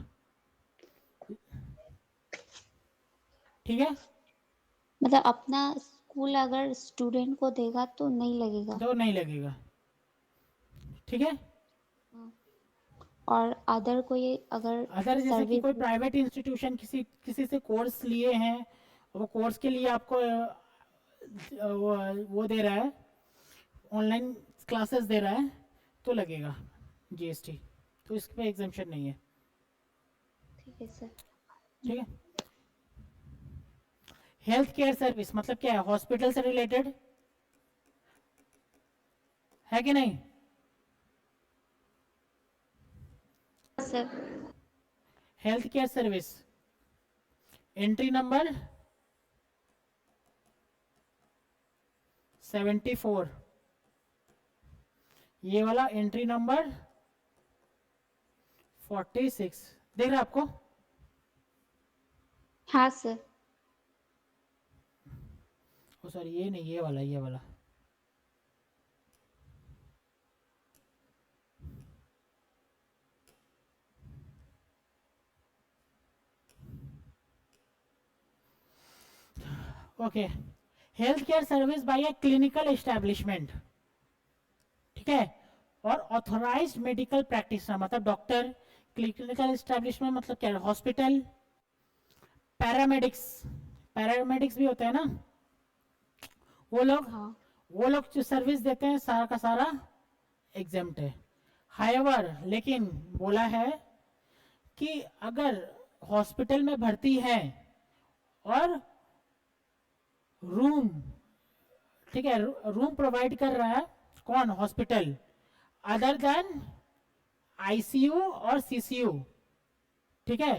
ठीक है, मतलब अपना स्कूल अगर स्टूडेंट को देगा तो नहीं लगेगा। तो नहीं लगेगा। ठीक है, हाँ। और अदर कोई अगर अदर जैसे कि सर्विस। कोई प्राइवेट इंस्टीट्यूशन किसी किसी से कोर्स लिए हैं, वो कोर्स के लिए आपको वो दे रहा है, ऑनलाइन क्लासेस दे रहा है, तो लगेगा जीएसटी, तो इस पे एग्जाम्पशन नहीं है। ठीक है सर। ठीक है, हेल्थ केयर सर्विस मतलब क्या है, हॉस्पिटल से रिलेटेड है कि नहीं? Sir. Health care service, entry number 74, ये वाला एंट्री नंबर 46, देख रहे हैं आपको? हाँ सर। ओ सॉरी, ये नहीं, ये वाला, ये वाला। Okay, health care service by a clinical establishment, ठीक है, और ऑथोराइज्ड मेडिकल प्रैक्टिशनर मतलब डॉक्टर, क्लिनिकल एस्टेब्लिशमेंट मतलब क्या, हॉस्पिटल, पैरामेडिक्स, पैरामेडिक्स भी होते हैं ना, वो लोग, हाँ। वो लोग जो सर्विस देते हैं सारा का सारा एग्जेम्प्ट है। हाइवर लेकिन बोला है कि अगर हॉस्पिटल में भर्ती है और रूम, ठीक है, रूम प्रोवाइड कर रहा है कौन, हॉस्पिटल, अदर देन आईसीयू और सीसीयू, ठीक है,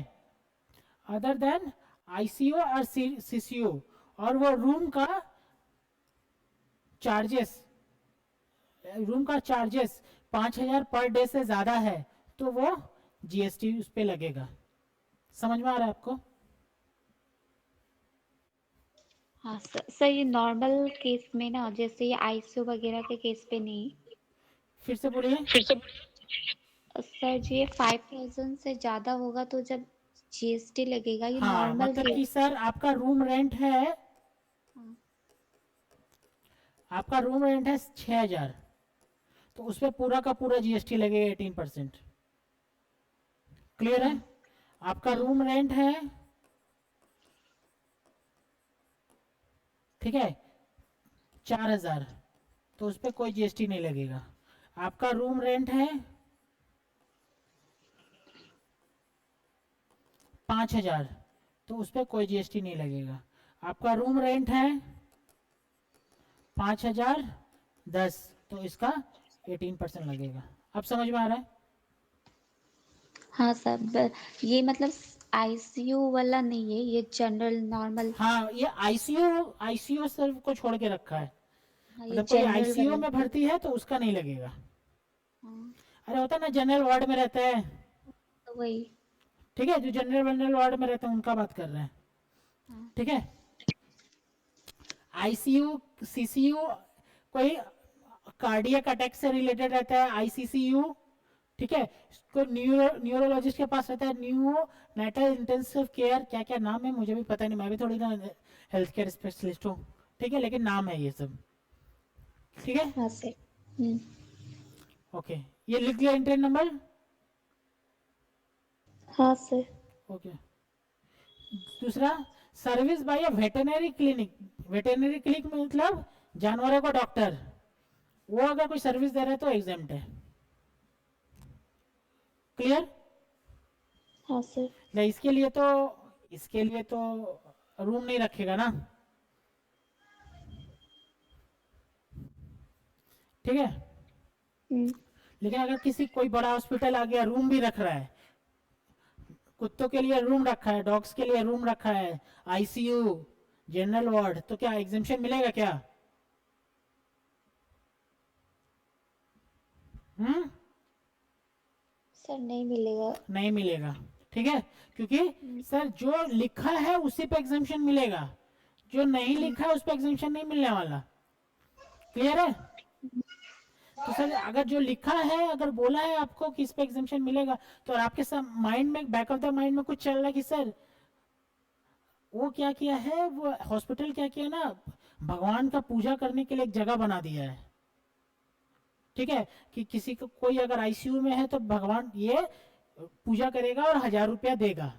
अदर देन आईसीयू और सीसीयू, और वो चार्जेस रूम का चार्जेस 5,000 पर डे से ज्यादा है, तो वो जीएसटी उस पे लगेगा। समझ में आ रहा है आपको? हाँ सर। सर ये नॉर्मल केस में ना, जैसे ये आईसीयू वगैरह के केस पे नहीं। फिर से बोलिए। सर जी ये 5,000 से ज्यादा होगा तो जब जीएसटी लगेगा, ये हाँ नॉर्मल मतलब केस। कि सर आपका रूम रेंट है, हाँ। आपका रूम रेंट है 6,000, तो उस पर पूरा का पूरा जीएसटी लगेगा 18%। क्लियर है? हाँ। आपका हाँ। रूम रेंट है, ठीक है, 4,000, तो उस पर कोई जीएसटी नहीं लगेगा। आपका रूम रेंट है 5,000, तो उस पर कोई जीएसटी नहीं लगेगा। आपका रूम रेंट है 5,010, तो इसका 18% लगेगा। अब समझ में आ रहा है? हाँ सर। ये मतलब आईसीयू वाला नहीं है, ये जनरल नॉर्मल। हाँ, ये आईसीयू, आईसीयू सर को छोड़ के रखा है, हाँ ये मतलब कोई जनरल आईसीयू वाला। में भर्ती है तो उसका नहीं लगेगा। हाँ। अरे होता है ना, जनरल वार्ड में रहता है, तो वही। ठीक है, जो जनरल वार्ड में रहते हैं उनका बात कर रहे हैं। हाँ। ठीक है, आईसीयू, सीसीयू कोई कार्डियक अटैक से रिलेटेड रहता है, आईसीसीयू, ठीक है, इसको न्यूरोलॉजिस्ट के पास रहता है, न्यूरो नेटल इंटेंसिव केयर, क्या क्या नाम है मुझे भी पता नहीं, मैं भी थोड़ी ना हेल्थ केयर स्पेशलिस्ट हूँ, ठीक है, लेकिन नाम है ये सब। ठीक है, हाँ सर। हम्म। ओके, ये लिख दिया एंट्री नंबर। हाँ सर। ओके, दूसरा, service by a veterinary clinic, veterinary clinic मतलब जानवरों का डॉक्टर, वो अगर कोई सर्विस दे रहा है तो एग्जाम्प्ट है। क्लियर? हाँ सर। इसके लिए तो, इसके लिए तो रूम नहीं रखेगा ना, ठीक है, हम्म। लेकिन अगर किसी कोई बड़ा हॉस्पिटल आ गया, रूम भी रख रहा है, कुत्तों के लिए रूम रखा है, डॉग्स के लिए रूम रखा है, आईसीयू, जनरल वार्ड, तो क्या एग्जाम्पशन मिलेगा क्या? हम्म, सर नहीं मिलेगा। नहीं मिलेगा, ठीक है, क्योंकि हम्म। सर जो लिखा है उसी पे एग्जाम्पशन मिलेगा, जो नहीं हम्म। लिखा है उस पे एग्जाम्पशन नहीं मिलने वाला। क्लियर है? तो सर अगर जो लिखा है, अगर बोला है आपको कि इस पे एग्जाम्पशन मिलेगा, तो आपके माइंड में, बैक ऑफ द माइंड में कुछ चल रहा है कि सर वो क्या किया है, वो हॉस्पिटल क्या किया ना, भगवान का पूजा करने के लिए एक जगह बना दिया है। ठीक है, कि किसी को कोई अगर आईसीयू में है तो भगवान ये पूजा करेगा और 1,000 रुपया देगा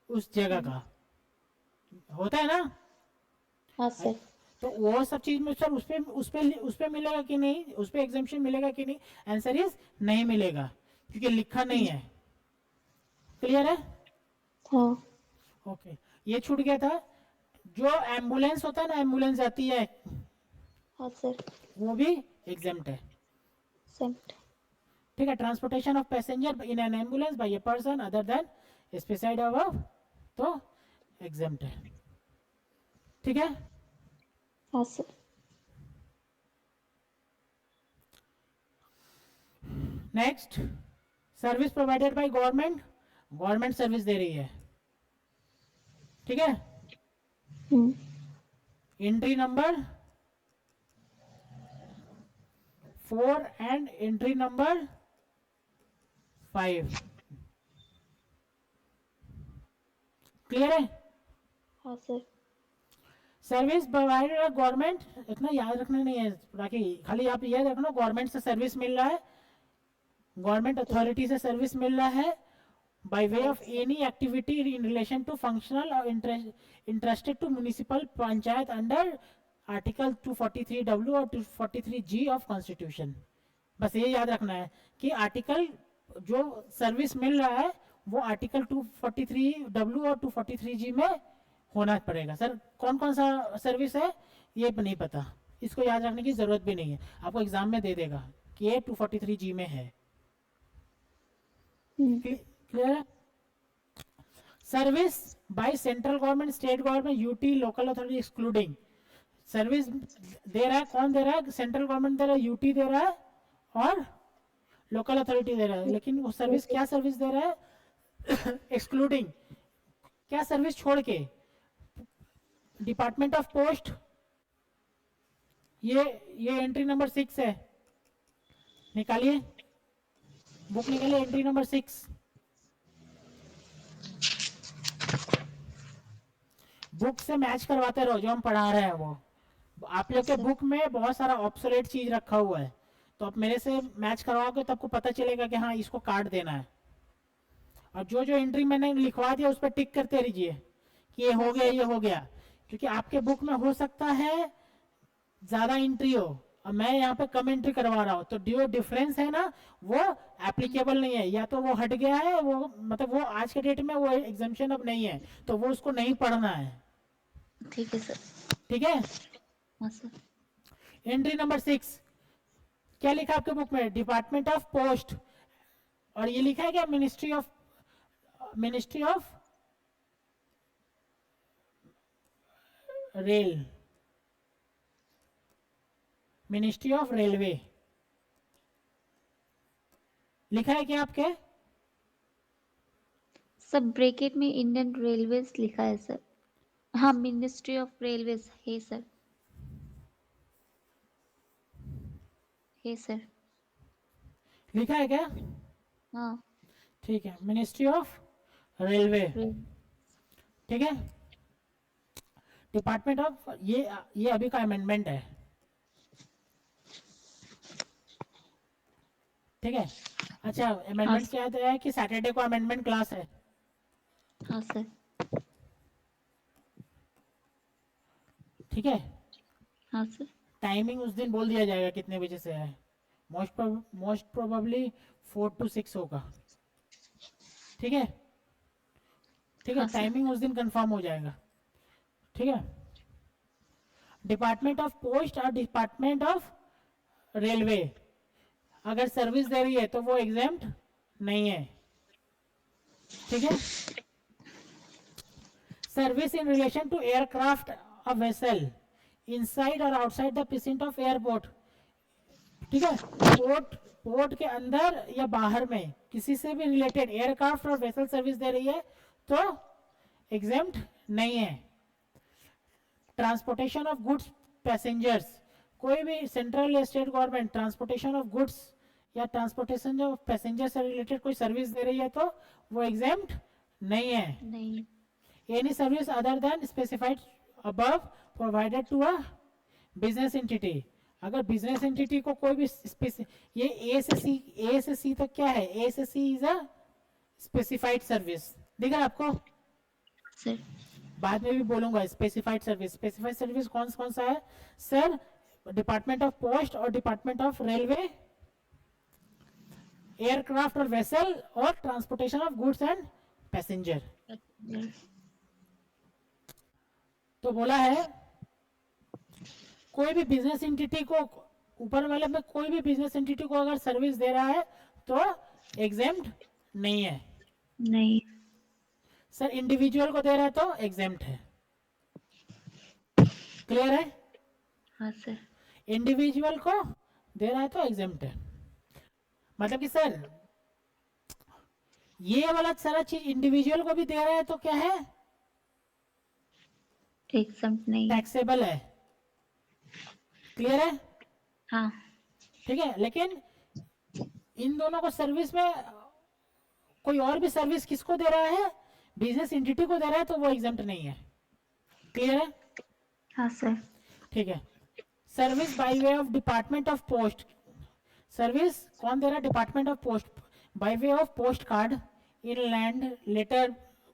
उस जगह का, होता है ना। हाँ सर। तो वो सब चीज में सर उस पे मिलेगा कि नहीं, उस पे एग्जाम्पशन मिलेगा कि नहीं, आंसर इज नहीं मिलेगा, क्योंकि लिखा नहीं है। क्लियर है? हाँ। ओके, ये छूट गया था। जो एम्बुलेंस होता है ना, एम्बुलेंस आती है, हाँ सर। वो भी एग्जाम्प्ट है। सेंट। ठीक है, transportation of passenger in an ambulance by a person other than specified above, तो एग्जाम्प्ट है। ठीक है, हाँ sir. Next, service provided by government, government service दे रही है। ठीक है, entry number 4 and entry number 5। Clear है? हाँ sir. Service provided by government, इतना याद रखना नहीं है, बाकी खाली आप याद रखना गवर्नमेंट से सर्विस मिल रहा है, गवर्नमेंट अथॉरिटी से सर्विस मिल रहा है by way of any activity in relation to functional or interested to municipal panchayat under article 243W और 243G of constitution। बस ये याद रखना है कि आर्टिकल जो सर्विस मिल रहा है वो आर्टिकल 243W और 243G में होना पड़ेगा। सर कौन कौन सा सर्विस है ये नहीं पता, इसको याद रखने की जरूरत भी नहीं है, आपको एग्जाम में दे देगा कि ये 243G में है। Clear? Service by central government, state government, UT, local authority excluding. Service दे रहा है, कौन दे रहा है? सेंट्रल गवर्नमेंट दे रहा है, यूटी दे रहा है और लोकल अथॉरिटी दे रहा है। लेकिन वो सर्विस क्या सर्विस दे रहा है? एक्सक्लूडिंग, क्या सर्विस छोड़ के? डिपार्टमेंट ऑफ पोस्ट, ये एंट्री नंबर 6 है, निकालिए बुक, निकालिए एंट्री नंबर 6। बुक से मैच करवाते रहो जो हम पढ़ा रहे हैं वो। आप लोग के बुक में बहुत सारा ऑब्सोलेट चीज रखा हुआ है, तो आप मेरे से मैच करवाओगे तो आपको पता चलेगा कि हाँ इसको काट देना है। और जो जो एंट्री मैंने लिखवा दिया उस पर टिक करते रहिए कि ये हो गया, ये हो गया, क्योंकि आपके बुक में हो सकता है ज्यादा एंट्री हो और मैं यहाँ पे कम एंट्री करवा रहा हूँ, तो जो डिफरेंस है ना वो एप्लीकेबल नहीं है, या तो वो हट गया है, वो मतलब वो आज के डेट में वो एग्जाम्पशन अब नहीं है, तो वो उसको नहीं पढ़ना है। ठीक है सर। ठीक है, हाँ सर। एंट्री नंबर 6 क्या लिखा आपके बुक में? डिपार्टमेंट ऑफ पोस्ट, और ये लिखा है क्या? Ministry of rail, ministry of railway लिखा है क्या आपके? सब ब्रैकेट में इंडियन रेलवेज लिखा है सर। हाँ, मिनिस्ट्री ऑफ रेलवेज है सर। है सर। लिखा है क्या? हाँ। ठीक है, मिनिस्ट्री ऑफ रेलवे। ठीक है, डिपार्टमेंट ऑफ, ये अभी का अमेंडमेंट है। ठीक है, अच्छा अमेंडमेंट क्या है कि सैटरडे को अमेंडमेंट क्लास है। हाँ सर। ठीक है, हाँ सर। टाइमिंग उस दिन बोल दिया जाएगा कितने बजे से है, मोस्ट प्रोबेबली 4 to 6 होगा। ठीक है, ठीक है, हाँ, टाइमिंग उस दिन कंफर्म हो जाएगा। ठीक है, डिपार्टमेंट ऑफ पोस्ट और डिपार्टमेंट ऑफ रेलवे अगर सर्विस दे रही है तो वो एग्जाम्प्ट नहीं है। ठीक है, service in relation to aircraft a vessel inside और outside the president of airport. ठीक है, पोर्ट के अंदर या बाहर में किसी से भी रिलेटेड एयरक्राफ्ट और वेसल सर्विस दे रही है तो एग्जाम्प्ट नहीं है। ट्रांसपोर्टेशन ऑफ गुड्स पैसेंजर्स, कोई भी सेंट्रल या state government transportation of goods या ट्रांसपोर्टेशन जो पैसेंजर से रिलेटेड कोई सर्विस दे रही है तो वो एग्जाम्प्ट नहीं है। नहीं। Any service other than specified above provided to a business entity. अगर बिजनेस एंटिटी को कोई भी ये ए से सी तक क्या है, ए से सी इज अ स्पेसिफाइड सर्विस, दिख रहा है आपको? सर बाद में भी बोलूंगा स्पेसिफाइड सर्विस। स्पेसिफाइड सर्विस कौन सा है सर? डिपार्टमेंट ऑफ पोस्ट और डिपार्टमेंट ऑफ रेलवे, एयरक्राफ्ट और वेसल, और transportation of goods and passenger. तो बोला है कोई भी बिजनेस एंटिटी को, ऊपर वाले में कोई भी बिजनेस एंटिटी को अगर सर्विस दे रहा है तो एग्जेम्प्ट नहीं है। नहीं। सर इंडिविजुअल को दे रहा है तो एग्जेम्प्ट है। क्लियर है? हाँ सर। इंडिविजुअल को दे रहा है तो एग्जेम्प्ट है। मतलब कि सर ये वाला सारा चीज इंडिविजुअल को भी दे रहा है तो क्या है? एग्जम्प्ट नहीं। टैक्सेबल है। क्लियर है? हाँ। ठीक है, लेकिन इन दोनों को सर्विस में कोई और भी सर्विस किसको दे रहा है? बिजनेस एंटिटी को दे रहा है तो वो एग्जेम्प्ट नहीं है। क्लियर है? हाँ सर। ठीक है। Service by way of department of post, service कौन दे रहा है? Department of post, by way of post card, inland, letter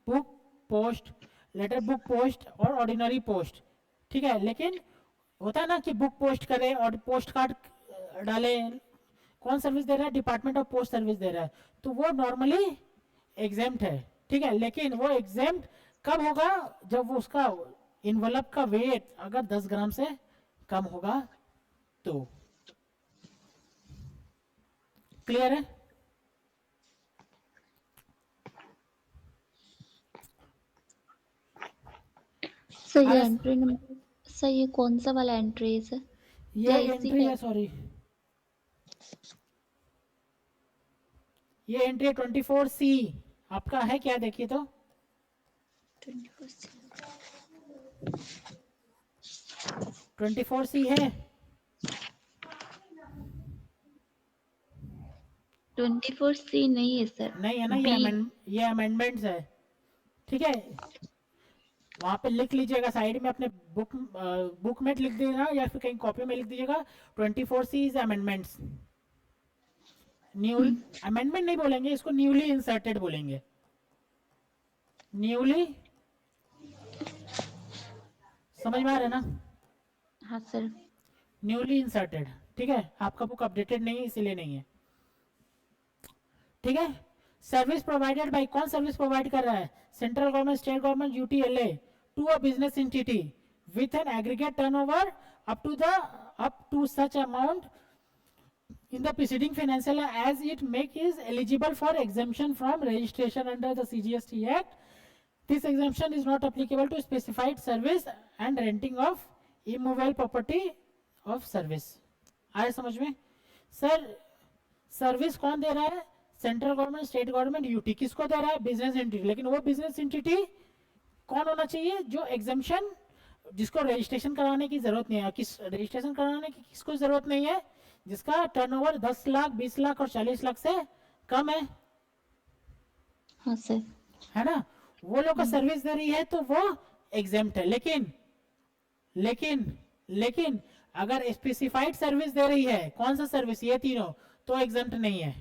book post, letter book post और ऑर्डिनरी पोस्ट। ठीक है, लेकिन होता है ना कि बुक पोस्ट करे और पोस्ट कार्ड डाले, कौन सर्विस दे रहा है? डिपार्टमेंट ऑफ पोस्ट सर्विस दे रहा है, तो वो नॉर्मली एग्जेम्प्ट है। ठीक है, लेकिन वो एग्जेम्प्ट कब होगा? जब वो उसका इन्वेलप का वेट अगर 10 ग्राम से कम होगा तो। क्लियर है? सर ये एंट्री नंबर, सर ये कौन सा वाला एंट्री है सर? ये एंट्री है, सॉरी ये एंट्री 24C आपका है क्या? देखिए तो 24C है। 24C नहीं है सर। नहीं है ना, ये अमेंडमेंट्स है। ठीक है, वहां पे लिख लीजिएगा साइड में अपने बुक में लिख दीजिएगा या फिर कहीं कॉपी में लिख दीजिएगा 24C is amendments. New amendment नहीं बोलेंगे इसको, न्यूली इंसर्टेड बोलेंगे। न्यूली, समझ में आ रहा है ना? हाँ सर। Newly inserted. ठीक है, आपका बुक अपडेटेड नहीं है इसीलिए नहीं है। ठीक है, सर्विस प्रोवाइडेड बाय, कौन सर्विस प्रोवाइड कर रहा है? Central government, state government, UTLA to a business entity with an aggregate turnover up to such amount in the preceding financial year as it make is eligible for exemption from registration under the CGST Act. This exemption is not applicable to specified service and renting of immovable property of service. आया समझ में? सर सर्विस कौन दे रहा है? Central government, state government, UT. किसको दे रहा है? Business entity. लेकिन वो बिजनेस एंटिटी कौन होना चाहिए? जो एग्जेम्पशन, जिसको रजिस्ट्रेशन कराने की जरूरत नहीं है। किस रजिस्ट्रेशन कराने की किसको जरूरत नहीं है? जिसका टर्नओवर 10 लाख, 20 लाख और 40 लाख से कम है। हाँ सर। है ना? वो लोग का सर्विस दे रही है तो वो एग्जेम्प्ट है। लेकिन लेकिन लेकिन अगर स्पेसिफाइड सर्विस दे रही है, कौन सा सर्विस? ये तीनों, तो एग्जेम्प्ट नहीं है।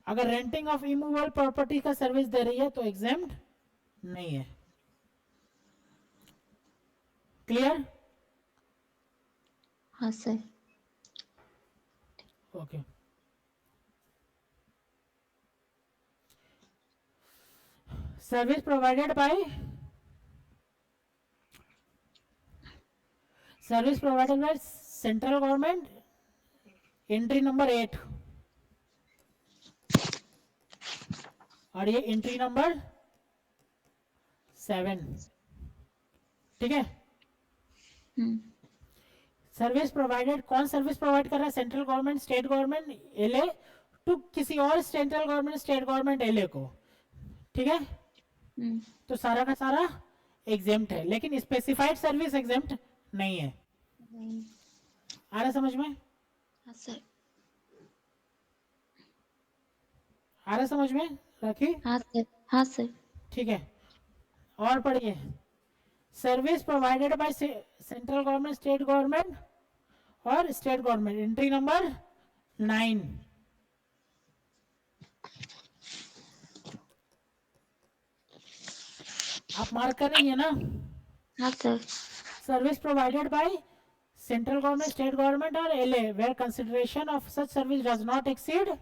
अगर रेंटिंग ऑफ इमूवेबल प्रॉपर्टी का सर्विस दे रही है तो एग्जेम्प्ट नहीं है। क्लियर? हाँ sir. Okay. Service provided by, service provided by central government, entry number 8 और ये एंट्री नंबर 7। ठीक है, सर्विस प्रोवाइडेड, कौन सर्विस प्रोवाइड कर रहा है? Central government, state government, LA to किसी और central government, state government, LA को। ठीक है, तो सारा का सारा एग्जेम्प्ट है, लेकिन स्पेसिफाइड सर्विस एग्जेम्प्ट नहीं है। आ रहा समझ में? हाँ सर। आ रहा समझ में? राखी? हाँ सर। हाँ सर। ठीक है, और पढ़िए, service provided by central government, state government और स्टेट गवर्नमेंट, एंट्री नंबर 9। आप मार्क कर रही है ना? हाँ sir. Service provided bye central government, state government or LA where consideration of such service does not exceed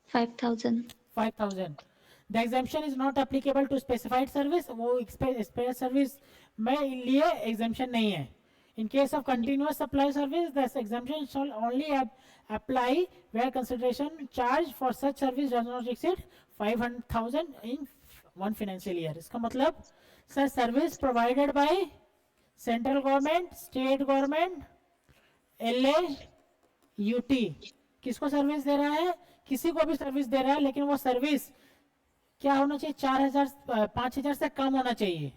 5,000। 5,000. The exemption is not applicable to specified service. वो special service में लिए exemption नहीं है. In case of continuous supply service, this exemption shall only apply where consideration charge for such service does not exceed 500,000 in one financial year. इसका मतलब sir service provided by central government, state government, LA, UT किसको सर्विस दे रहा है? किसी को भी सर्विस दे रहा है, लेकिन वो सर्विस क्या होना चाहिए? 4,000 5,000 से कम होना चाहिए।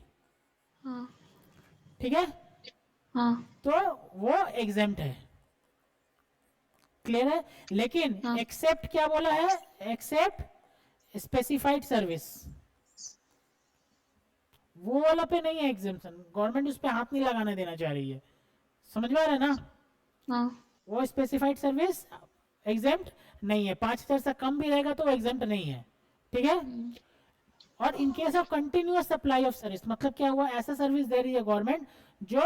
हाँ। ठीक है, हाँ। तो वो एग्जेम्प्ट है। क्लियर है? लेकिन हाँ। एक्सेप्ट क्या बोला है? एक्सेप्ट स्पेसिफाइड सर्विस, वो वाला पे नहीं है एग्जेम्पशन। गवर्नमेंट उस पे हाथ नहीं लगाने देना चाह रही है। समझ में आ रहा है ना? हाँ। वो स्पेसिफाइड सर्विस एग्जेम्प्ट नहीं है। 5,000 से कम भी रहेगा तो वो एग्जेम्प्ट नहीं है। ठीक है? और in case of continuous supply of service, मतलब क्या हुआ? ऐसा सर्विस दे रही है गवर्नमेंट जो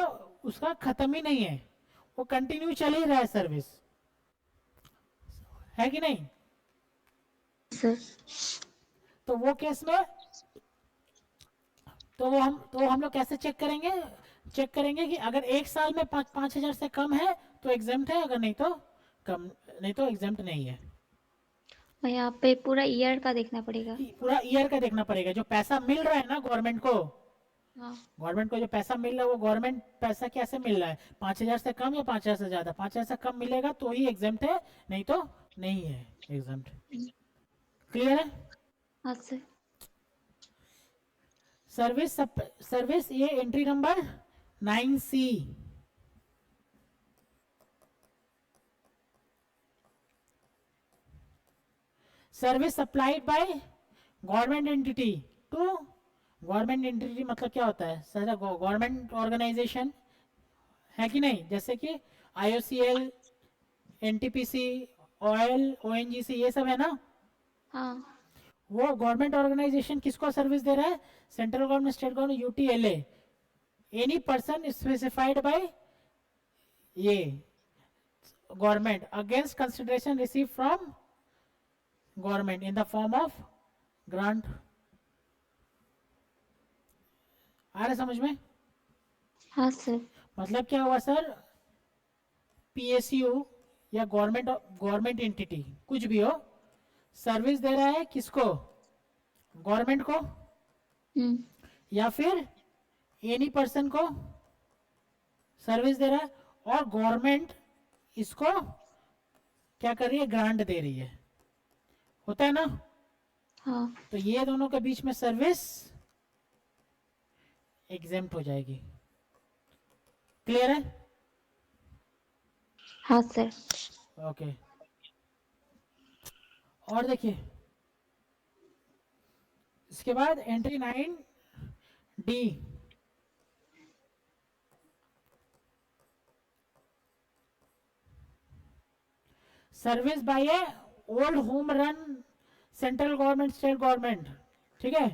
उसका खत्म ही नहीं है, वो कंटिन्यू चल ही रहा है सर्विस, है कि नहीं? सर। तो वो केस में तो हम लोग कैसे चेक करेंगे? चेक करेंगे कि अगर एक साल में 5,000 से कम है तो एग्जेम्प्ट है, अगर नहीं तो कम, नहीं तो एग्जेम्प्ट नहीं है। और यहाँ पे पूरा ईयर का देखना पड़ेगा। पूरा ईयर का देखना पड़ेगा। जो पैसा मिल रहा है ना गवर्नमेंट को, हाँ। गवर्नमेंट को जो पैसा मिल रहा है वो गवर्नमेंट पैसा कैसे मिल रहा है? 5,000 से कम या 5,000 से ज्यादा? 5,000 से कम मिलेगा तो ही एग्जेम्प्ट है, नहीं तो नहीं है एग्जेम्प्ट। क्लियर है? हाँ सर। सर्विस ये entry number 9C। Service supplied by government entity to government entity, मतलब क्या होता है सर? गवर्नमेंट ऑर्गेनाइजेशन है कि नहीं? जैसे कि IOCL, NTPC, ऑयल, ONGC, ये सब है ना? हाँ। वो गवर्नमेंट ऑर्गेनाइजेशन किसको सर्विस दे रहा है? Central government, state government, UT, LA, any person specified by ये government against consideration receive from government in the form of grant. आ रहा समझ में? हाँ सर। मतलब क्या हुआ सर? PSU या गवर्नमेंट एंटिटी कुछ भी हो, सर्विस दे रहा है किसको? गवर्नमेंट को, या फिर एनी पर्सन को सर्विस दे रहा है, और गवर्नमेंट इसको क्या कर रही है? ग्रांट दे रही है। होता है ना? हाँ। तो ये दोनों के बीच में सर्विस एग्जेम्प्ट हो जाएगी। क्लियर है? हाँ सर। ओके। और देखिए इसके बाद entry 9D, service by A old home run central government, state government. ठीक है?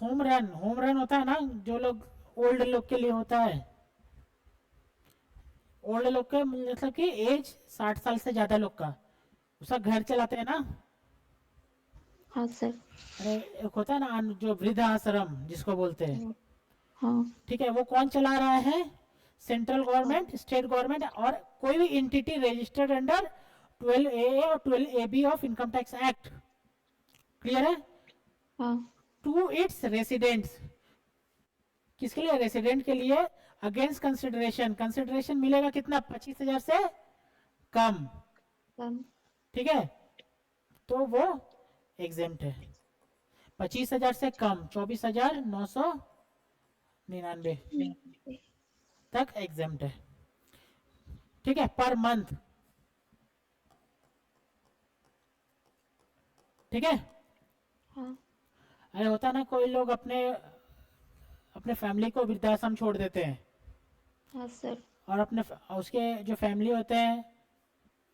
होम रन होता है ना, जो लोग ओल्ड लोग के लिए होता है। ओल्ड लोग का मतलब कि एज 60 साल से ज्यादा लोग का, उसका घर चलाते हैं ना। हाँ सर। अरे एक होता है ना जो वृद्धाश्रम जिसको बोलते हैं। हाँ। ठीक है? वो कौन चला रहा है? सेंट्रल गवर्नमेंट, स्टेट गवर्नमेंट, और कोई भी एंटिटी रजिस्टर्ड अंडर 12A और 12AB of income tax act. Clear है? हाँ। टू इट्स रेसिडेंट्स, किसके लिए? रेसिडेंट के लिए। अगेंस्ट कंसिडरेशन, कंसिडरेशन मिलेगा कितना? 25,000 से कम। ठीक है? तो वो एग्जेम्प्ट है। 25,000 से कम 24,999 तक एग्जेम्प्ट है। ठीक है? Per month. ठीक है? हाँ। अरे होता ना कोई लोग अपने अपने फैमिली को वृद्धाश्रम छोड़ देते हैं हाँ सर। और अपने उसके जो फैमिली होते हैं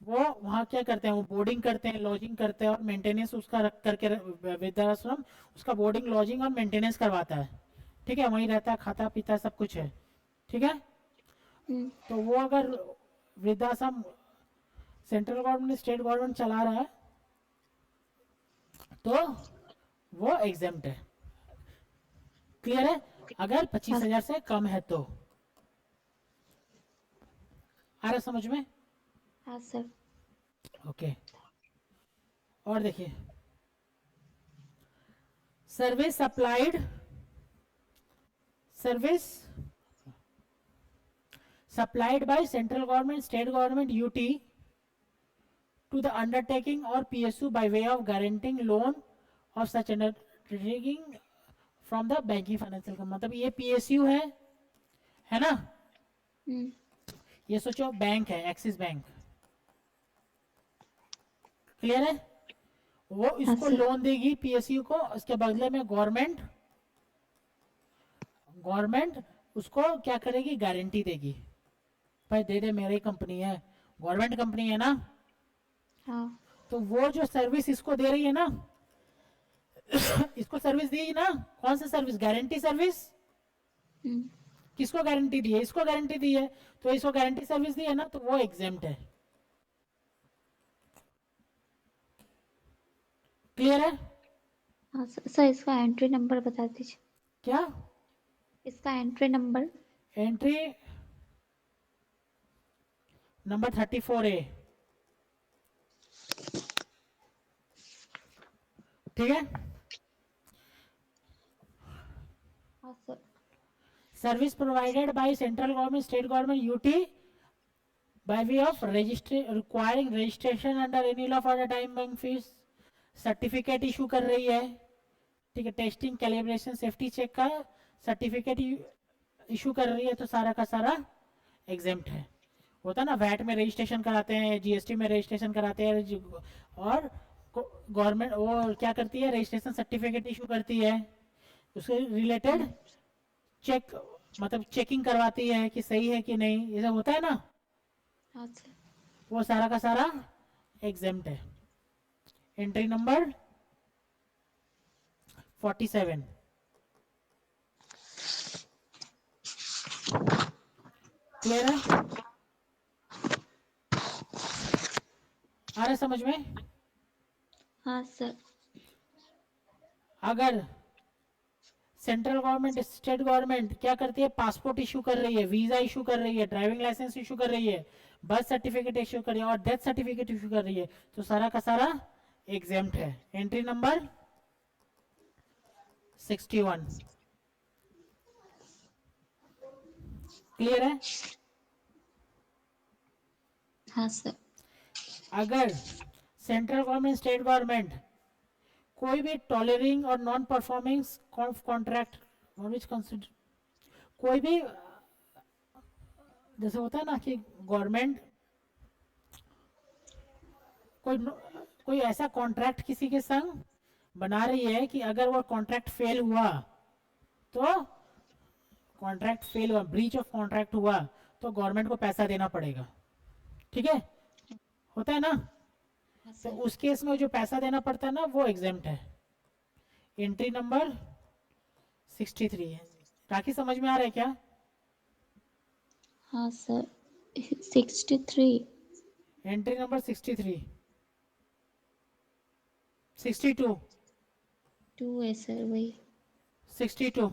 वो वहाँ क्या करते हैं, वो बोर्डिंग करते हैं, लॉजिंग करते हैं और मेंटेनेंस उसका रख करके वृद्धाश्रम उसका बोर्डिंग लॉजिंग और मेंटेनेंस करवाता है, ठीक है, वहीं रहता है, खाता पीता सब कुछ है, ठीक है। तो वो अगर वृद्धाश्रम सेंट्रल गवर्नमेंट स्टेट गवर्नमेंट चला रहा है तो वो एग्जेम्प्ट है। क्लियर है? अगर 25,000 से कम है तो आ रहा समझ में? हाँ सर। ओके। और देखिए, service supplied, service supplied by central government, state government, UT to the undertaking or PSU by way of guaranteeing loan of such undertaking from the banking financial company। मतलब ये PSU है ना? ये सोचो बैंक है, एक्सिस बैंक, क्लियर है? वो इसको लोन देगी PSU को, उसके बदले में गवर्नमेंट उसको क्या करेगी, गारंटी देगी, भाई दे दे, मेरी कंपनी है, गवर्नमेंट कंपनी है ना। हाँ। तो वो जो सर्विस इसको दे रही है ना इसको सर्विस दी ना, कौन सा सर्विस, गारंटी सर्विस। किसको गारंटी दी है, इसको गारंटी दी है, तो इसको गारंटी सर्विस दी है ना, तो वो एग्जेम्प्ट है। क्लियर है? हाँ सर, इसका एंट्री नंबर बता दीजिए। क्या? इसका entry number? Entry number 34A, ठीक है। हाँ sir. Service provided by central government, state government, UT by way of requiring registration under any law for the time bank fees, certificate issue कर रही है, ठीक है, टेस्टिंग कैलिब्रेशन सेफ्टी चेक का सर्टिफिकेट इशू कर रही है, तो सारा का सारा एग्जेम्प्ट है। होता है ना, वैट में रजिस्ट्रेशन कराते हैं, जीएसटी में रजिस्ट्रेशन कराते हैं, और गवर्नमेंट वो क्या करती है, रजिस्ट्रेशन सर्टिफिकेट इशू करती है, उसके रिलेटेड चेक मतलब चेकिंग करवाती है कि सही है कि नहीं, ये सब होता है ना। हाँ सर। वो सारा का सारा एग्जेम्प्ट है। एंट्री नंबर 47, क्लियर है? आ रहा समझ में? हाँ सर। अगर सेंट्रल गवर्नमेंट, स्टेट गवर्नमेंट क्या करती है, पासपोर्ट इशू कर रही है, वीजा इशू कर रही है, ड्राइविंग लाइसेंस इशू कर रही है, बर्थ सर्टिफिकेट इशू कर रही है और डेथ सर्टिफिकेट इशू कर रही है, तो सारा का सारा एग्जेम्प्ट है। एंट्री नंबर 61, क्लियर है? हाँ सर। अगर सेंट्रल गवर्नमेंट, स्टेट गवर्नमेंट कोई भी टॉलरिंग और नॉन परफॉर्मिंग कॉन्ट्रैक्ट कोई भी, जैसे होता है ना कि गवर्नमेंट कोई ऐसा कॉन्ट्रैक्ट किसी के संग बना रही है कि अगर वो कॉन्ट्रैक्ट फेल हुआ, ब्रीच ऑफ कॉन्ट्रैक्ट हुआ, तो गवर्नमेंट को पैसा देना पड़ेगा, ठीक है, होता है ना। तो उस केस में जो पैसा देना पड़ता है ना, वो एग्जेम्प्ट है। एंट्री नंबर 63 है। राखी समझ में आ रहा है क्या? हाँ सर। 63। एंट्री नंबर 63, 62, 2 है सर, वही। 62,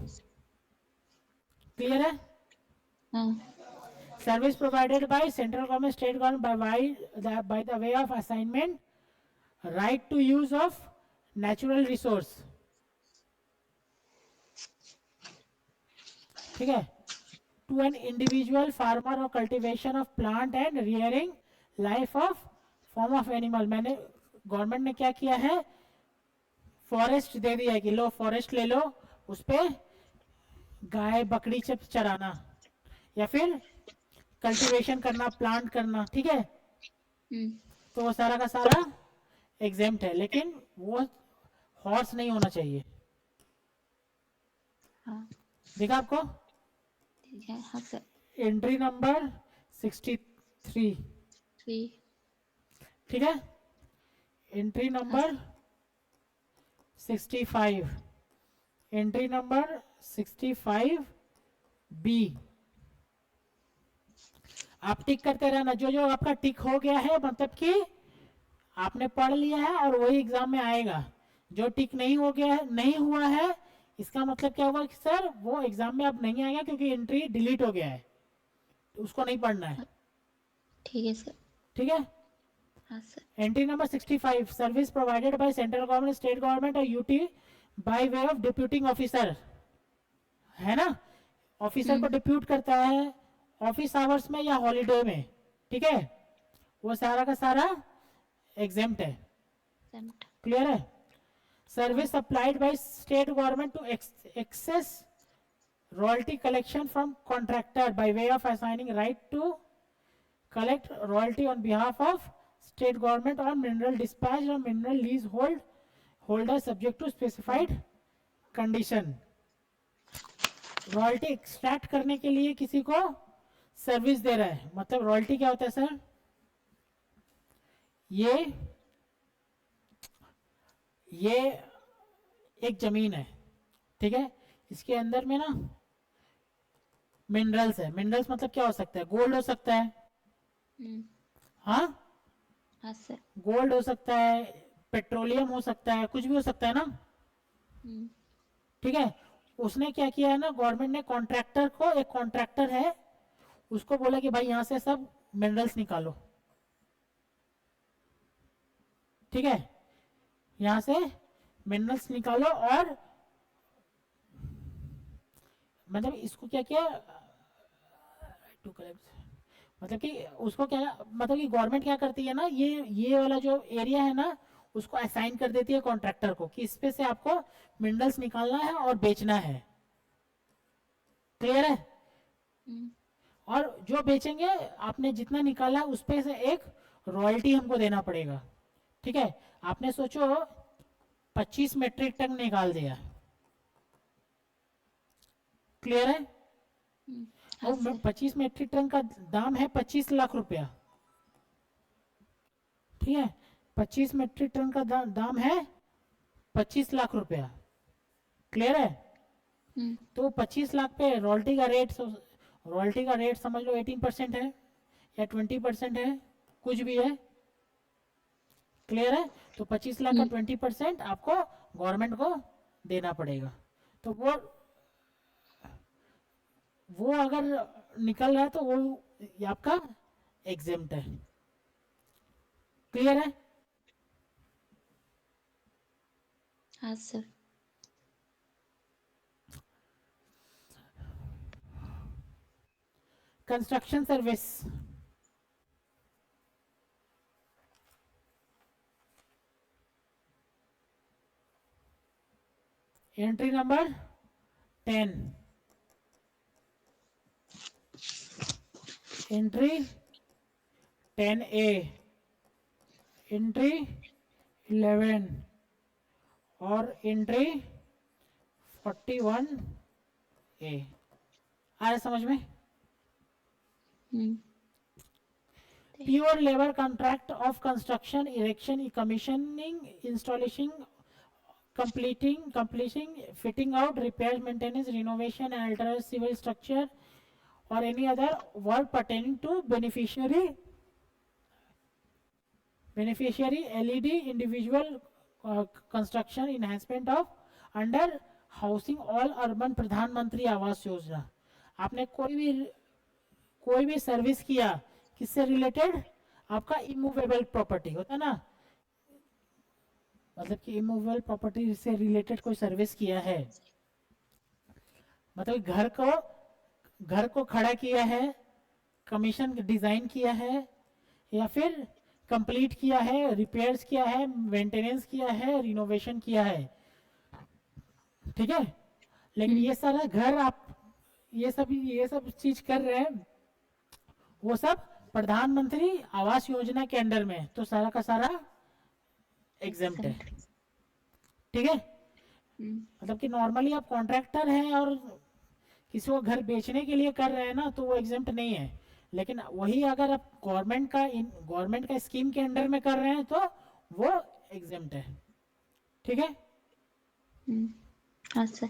क्लियर है? हाँ। Service provided by central government, state government by the way of assignment, right to use of natural resource, ठीक है, to an individual farmer or cultivation of plant and rearing life of form of animal। मैंने गवर्नमेंट ने क्या किया है, फॉरेस्ट दे दिया है कि लो फॉरेस्ट ले लो, उस पे गाय बकरी चराना या फिर कल्टीवेशन करना, प्लांट करना, ठीक है, तो वो सारा का सारा एग्जेम्प्ट है, लेकिन वो हॉर्स नहीं होना चाहिए। हाँ। देखा आपको? ठीक है, हाँ सर। Entry number 63, 3। ठीक है। एंट्री हाँ नंबर 65, एंट्री नंबर 65 बी। आप टिक करते रहना, जो जो आपका टिक हो गया है मतलब कि आपने पढ़ लिया है और वही एग्जाम में आएगा। जो टिक नहीं हो गया है, नहीं हुआ है, इसका मतलब क्या होगा कि सर वो एग्जाम में अब नहीं आएगा क्योंकि एंट्री डिलीट हो गया है, तो उसको नहीं पढ़ना है। ठीक है सर। ठीक है। हाँ sir. Entry number 65, service provided by central government, state government और UT by way of deputing officer, है ना। ऑफिसर को डिप्यूट करता है ऑफिस आवर्स में या हॉलीडे में, ठीक है, वो सारा का सारा एग्जेम्प्ट है। सेंट। क्लियर है। Service applied by state government to access royalty collection from contractor by way of assigning right to collect royalty on behalf of state government or mineral dispatch or mineral lease holder subject to specified condition। Royalty extract करने के लिए किसी को सर्विस दे रहा है, मतलब रॉयल्टी क्या होता है सर, ये एक जमीन है, ठीक है, इसके अंदर में ना मिनरल्स है। मिनरल्स मतलब क्या हो सकता है, गोल्ड हो सकता है, हाँ, हाँ सर। गोल्ड हो सकता है, पेट्रोलियम हो सकता है, कुछ भी हो सकता है ना, ठीक है। उसने क्या किया है ना, गवर्नमेंट ने कॉन्ट्रैक्टर को, एक कॉन्ट्रैक्टर है, उसको बोला कि भाई यहां से सब मिनरल्स निकालो, ठीक है, यहां से मिनरल्स निकालो, और मतलब इसको क्या किया टू कलेक्ट, मतलब कि उसको क्या, मतलब कि गवर्नमेंट क्या करती है ना, ये वाला जो एरिया है ना, उसको असाइन कर देती है कॉन्ट्रैक्टर को कि इस पे से आपको मिनरल्स निकालना है और बेचना है। क्लियर है। और जो बेचेंगे, आपने जितना निकाला उस पे से एक रॉयल्टी हमको देना पड़ेगा, ठीक है। आपने सोचो 25 मेट्रिक टन निकाल दिया, क्लियर है। हाँ और सर। 25 मेट्रिक टन का दाम है 25 लाख रुपया, ठीक है, 25 मेट्रिक टन का दाम है 25 लाख रुपया, क्लियर है। तो 25 लाख पे रॉयल्टी का रेट समझ लो 18% है या 20% है, कुछ भी है, क्लियर है। तो 25 लाख का 20% आपको गवर्नमेंट को देना पड़ेगा। तो वो अगर निकल रहा है तो वो आपका एग्जेम्प्ट है, क्लियर है। हाँ sir. Construction service, entry number 10, entry 10A, entry 11 और एंट्री 41A। आ रहा समझ में। Pure labour contract of construction, erection, commissioning, installation, completing, fitting out, repairs, maintenance, renovation and alternate civil structure or any other work pertaining to beneficiary LED individual construction enhancement of under housing all urban प्रधानमंत्री आवास योजना। आपने कोई भी सर्विस किया, किससे रिलेटेड, आपका इमूवेबल प्रॉपर्टी होता है ना, मतलब कि इमूवेबल प्रॉपर्टी से रिलेटेड कोई सर्विस किया है, मतलब घर को खड़ा किया है, कमीशन डिजाइन किया है, या फिर कंप्लीट किया है, रिपेयर्स किया है, मेंटेनेंस किया है, रिनोवेशन किया है, ठीक है। लेकिन ये सारा घर आप ये सब चीज कर रहे हैं, वो सब प्रधानमंत्री आवास योजना के अंडर में, तो सारा का सारा एग्जेम्प्ट है, ठीक है। मतलब कि नॉर्मली आप कॉन्ट्रैक्टर हैं और किसी को घर बेचने के लिए कर रहे हैं ना तो वो एग्जेम्प्ट नहीं है, लेकिन वही अगर आप गवर्नमेंट का स्कीम के अंडर में कर रहे हैं तो वो एग्जेम्प्ट है। ठीक है। हाँ sir.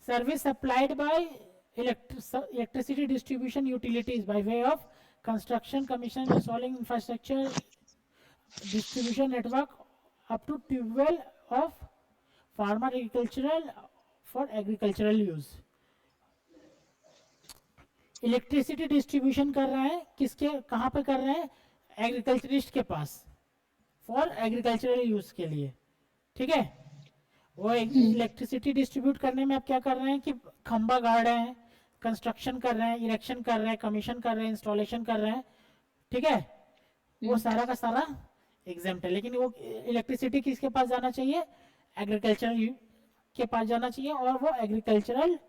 Service supplied by electricity distribution utilities by way of construction, commission, installing infrastructure, distribution network up to tube well of farmer agricultural for agricultural use. Electricity distribution कर रहा है किसके, कहाँ पे कर रहे हैं, एग्रीकल्चरिस्ट के पास, फॉर एग्रीकल्चरल यूज के लिए। ठीक है। वो इलेक्ट्रिसिटी डिस्ट्रीब्यूट करने में आप क्या कर रहे हैं कि खंबा गाड़ रहे हैं, कंस्ट्रक्शन कर रहे हैं, इरेक्शन कर रहे हैं, कमीशन कर रहे हैं, इंस्टॉलेशन कर रहे हैं। ठीक है। वो सारा का सारा एग्जाम्प्ट है, लेकिन वो इलेक्ट्रिसिटी किसके पास जाना चाहिए, एग्रीकल्चरल के पास जाना चाहिए और वो एग्रीकल्चरल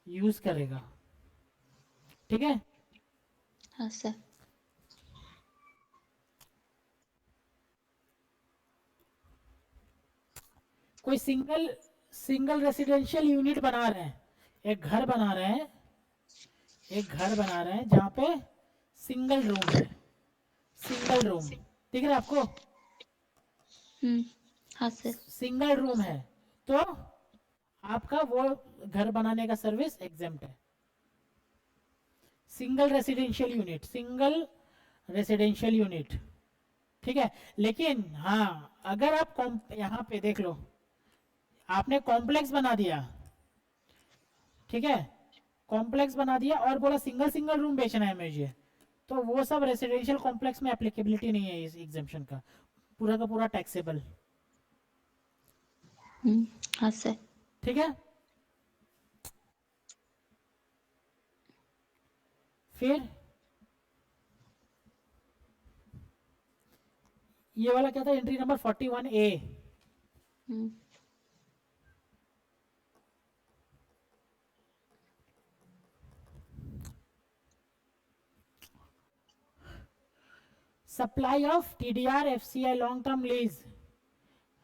यूज करेगा। ठीक है। हाँ सर। कोई सिंगल रेसिडेंशियल यूनिट बना रहे हैं, एक घर बना रहे हैं, जहाँ पे सिंगल रूम है, सिंगल रूम दिख रहा है आपको, हाँ सर। सिंगल रूम है तो आपका वो घर बनाने का सर्विस एग्जेम्प्ट है। Single residential unit. ठीक है। लेकिन हाँ, अगर आप यहाँ पे देख लो, आपने कॉम्प्लेक्स बना दिया, ठीक है, कॉम्प्लेक्स बना दिया और बोला सिंगल रूम बेचना है मुझे, तो वो सब रेसिडेंशियल कॉम्प्लेक्स में एप्लीकेबिलिटी नहीं है इस एग्जेम्पशन का, पूरा का पूरा टैक्सेबल। हाँ सर। ठीक है। फिर ये वाला क्या था, entry number 41A। Supply of TDR FCI long term lease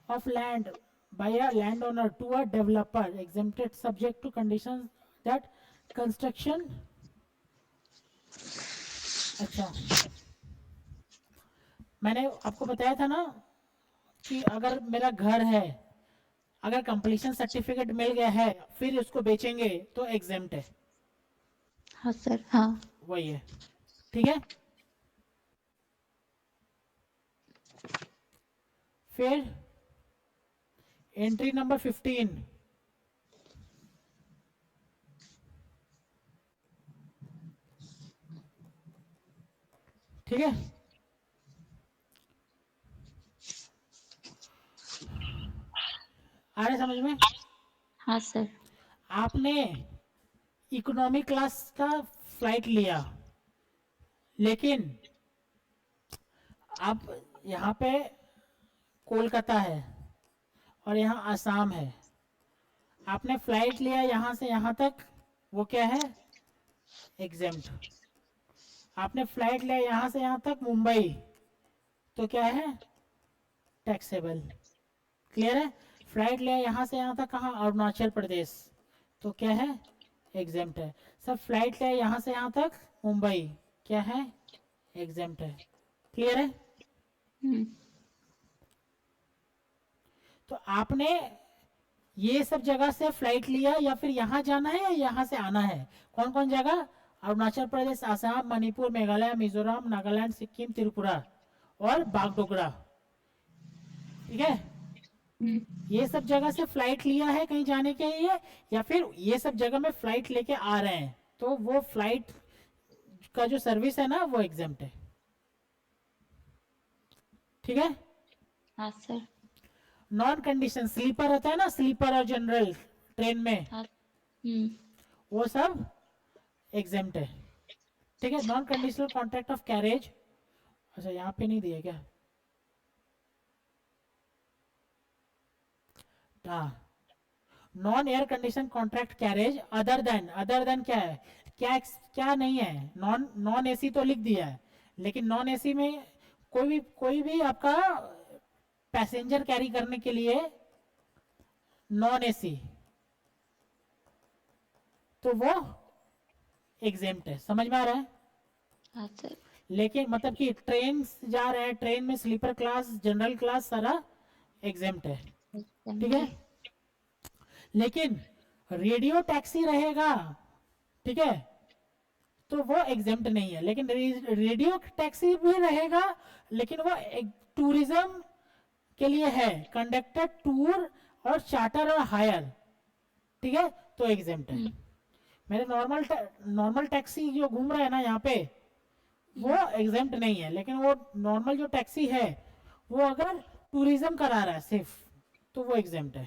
of land by a landowner to a developer exempted subject to conditions that construction। अच्छा, मैंने आपको बताया था ना कि अगर मेरा घर है, अगर कंप्लीशन सर्टिफिकेट मिल गया है फिर उसको बेचेंगे तो एग्जेम्प्ट है। हाँ सर। हाँ वही है। ठीक है। फिर एंट्री नंबर 15। ठीक है। आ रहे समझ में? हाँ सर। आपने इकोनॉमी क्लास का फ्लाइट लिया, लेकिन आप यहाँ पे कोलकाता है और यहाँ आसाम है, आपने फ्लाइट लिया यहाँ से यहाँ तक, वो क्या है, एग्जेम्प्ट। आपने फ्लाइट लिया यहाँ से यहाँ तक मुंबई, तो क्या है, टैक्सेबल। क्लियर है। फ्लाइट लिया यहाँ से यहाँ तक कहाँ, अरुणाचल प्रदेश, तो क्या है, एग्जेम्प्ट है। सब फ्लाइट लिया यहाँ से यहाँ तक मुंबई, क्या है, एग्जेम्प्ट है। क्लियर है। तो आपने ये सब जगह से फ्लाइट लिया या फिर यहाँ जाना है या यहाँ से आना है, कौन कौन जगह, अरुणाचल प्रदेश, आसाम, मणिपुर, मेघालय, मिजोरम, नागालैंड, सिक्किम, त्रिपुरा और बागडोगरा। ठीक है। ये सब जगह से फ्लाइट लिया है कहीं जाने के लिए, या फिर ये सब जगह में फ्लाइट लेके आ रहे हैं, तो वो फ्लाइट का जो सर्विस है ना वो एग्जेम्प्ट है। ठीक है। हाँ सर। नॉन कंडीशन स्लीपर होता है ना, स्लीपर और जनरल ट्रेन में, हाँ। वो सब एग्जेम्प्ट है। ठीक है। Non conditional contract of carriage, अच्छा यहाँ पे नहीं दिया क्या, non air condition contract carriage other than क्या है, क्या नहीं है, नॉन एसी तो लिख दिया है, लेकिन नॉन एसी में कोई भी आपका पैसेंजर कैरी करने के लिए नॉन एसी, तो वो एग्जेम्प्ट है। समझ में आ रहा है? हाँ सर। लेकिन मतलब कि ट्रेन जा रहे हैं, ट्रेन में स्लीपर क्लास, जनरल क्लास सारा एग्जेम्प्ट है। ठीक है, लेकिन रेडियो टैक्सी रहेगा, ठीक है, तो वो एग्जेम्प्ट नहीं है। लेकिन रेडियो टैक्सी भी रहेगा, लेकिन वो टूरिज्म के लिए है, कंडक्टर टूर और चार्टर और हायर, ठीक है, तो एग्जेम्प्ट है। मेरे नॉर्मल टैक्सी जो घूम रहा है ना यहाँ पे, वो एग्जेम्प्ट नहीं है। लेकिन वो नॉर्मल जो टैक्सी है, वो अगर टूरिज्म करा रहा है सिर्फ, तो वो एग्जेम्प्ट है।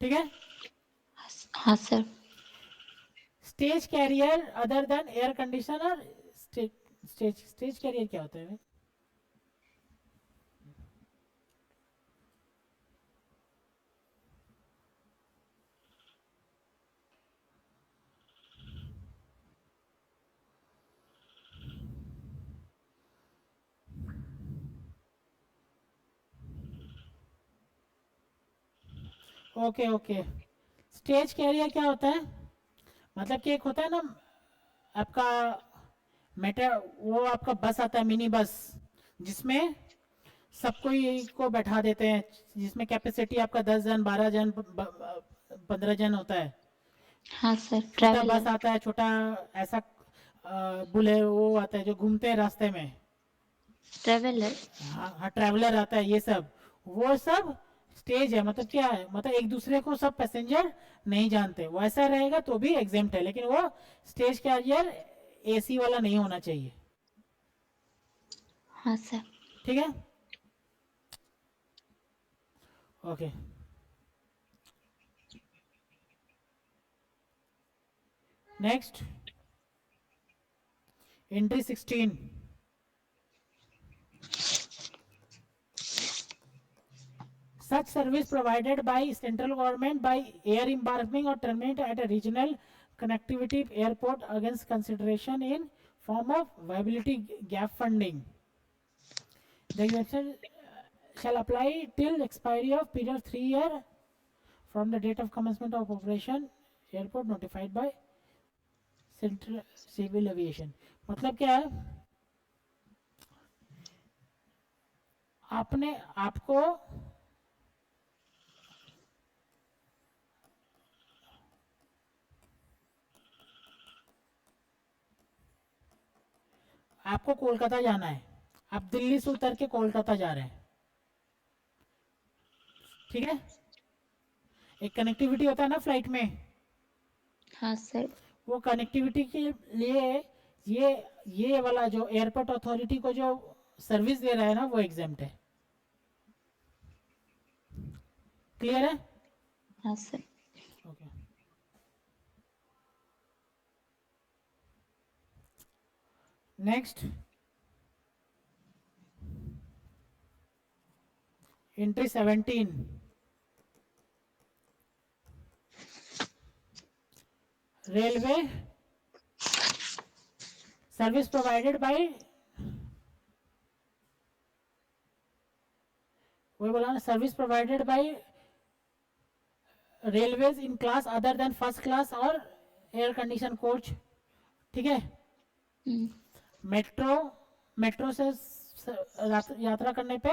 ठीक है। हाँ sir. Stage carrier other than air conditioner, stage carrier क्या होता है? ओके ओके, स्टेज कैरियर क्या होता है? मतलब कि एक होता है ना आपका मेटर, वो आपका बस आता है, मिनी बस, जिसमें सबको को बैठा देते हैं, जिसमें कैपेसिटी आपका 10 जन, 12 जन, 15 जन होता है। हाँ सर। छोटा बस ट्रैवलर। आता है, छोटा ऐसा बुले वो आता है जो घूमते हैं रास्ते में। ट्रैवलर। हाँ हाँ, ट्रैवलर आता है, ये सब, वो सब स्टेज है। मतलब क्या है, मतलब एक दूसरे को सब पैसेंजर नहीं जानते, वैसा रहेगा तो भी एग्जेम्प्ट है। लेकिन वो स्टेज कैरियर एसी वाला नहीं होना चाहिए। हाँ सर। ठीक है, okay. Next, entry 16, such service provided by central government by air embarking or terminate at a regional connectivity airport against consideration in form of viability gap funding. The exemption shall apply till expiry of period 3 year from the date of commencement of operation, airport notified by central civil aviation. मतलब क्या है, आपने आपको आपको कोलकाता जाना है, आप दिल्ली से उतर के कोलकाता जा रहे हैं, ठीक है, एक कनेक्टिविटी होता है ना फ्लाइट में, हाँ सर। वो कनेक्टिविटी के लिए ये ये वाला जो एयरपोर्ट अथॉरिटी को जो सर्विस दे रहा है ना, वो एग्जाम्प्ट है। क्लियर है? हाँ sir. Okay, next, entry 17, railway service provided bye, वही बोला ना, service provided bye railways in class other than first class और एयर कंडीशन कोच। ठीक है, मेट्रो मेट्रो से यात्रा करने पे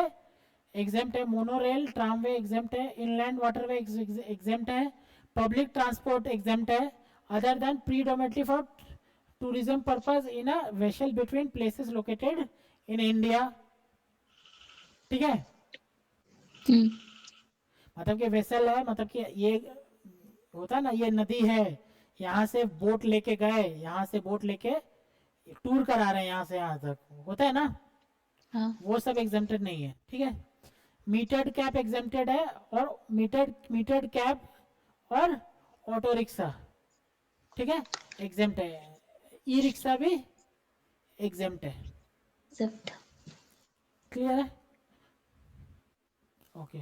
एग्जेम्प्ट है, मोनो रेल ट्रामवे एग्जेम्प्ट है, इनलैंड वाटरवे एग्जेम्प्ट है, पब्लिक ट्रांसपोर्ट एग्जेम्प्ट है, other than predominantly for tourism purpose in a vessel between places located in India. ठीक है, मतलब कि वेसल है, मतलब कि ये होता है ना, ये नदी है, यहाँ से बोट लेके गए, यहाँ से बोट लेके टूर करा रहे हैं यहाँ से यहाँ तक, होता है ना, हाँ। वो सब एग्जेम्प्टेड नहीं है। ठीक है, मीटर्ड कैब एग्जेम्प्टेड है, और मीटर्ड कैब और ऑटो रिक्शा, ठीक है, एग्जेम्प्ट है, ई रिक्शा भी एग्जेम्प्ट है। Exempt। क्लियर है? ओके,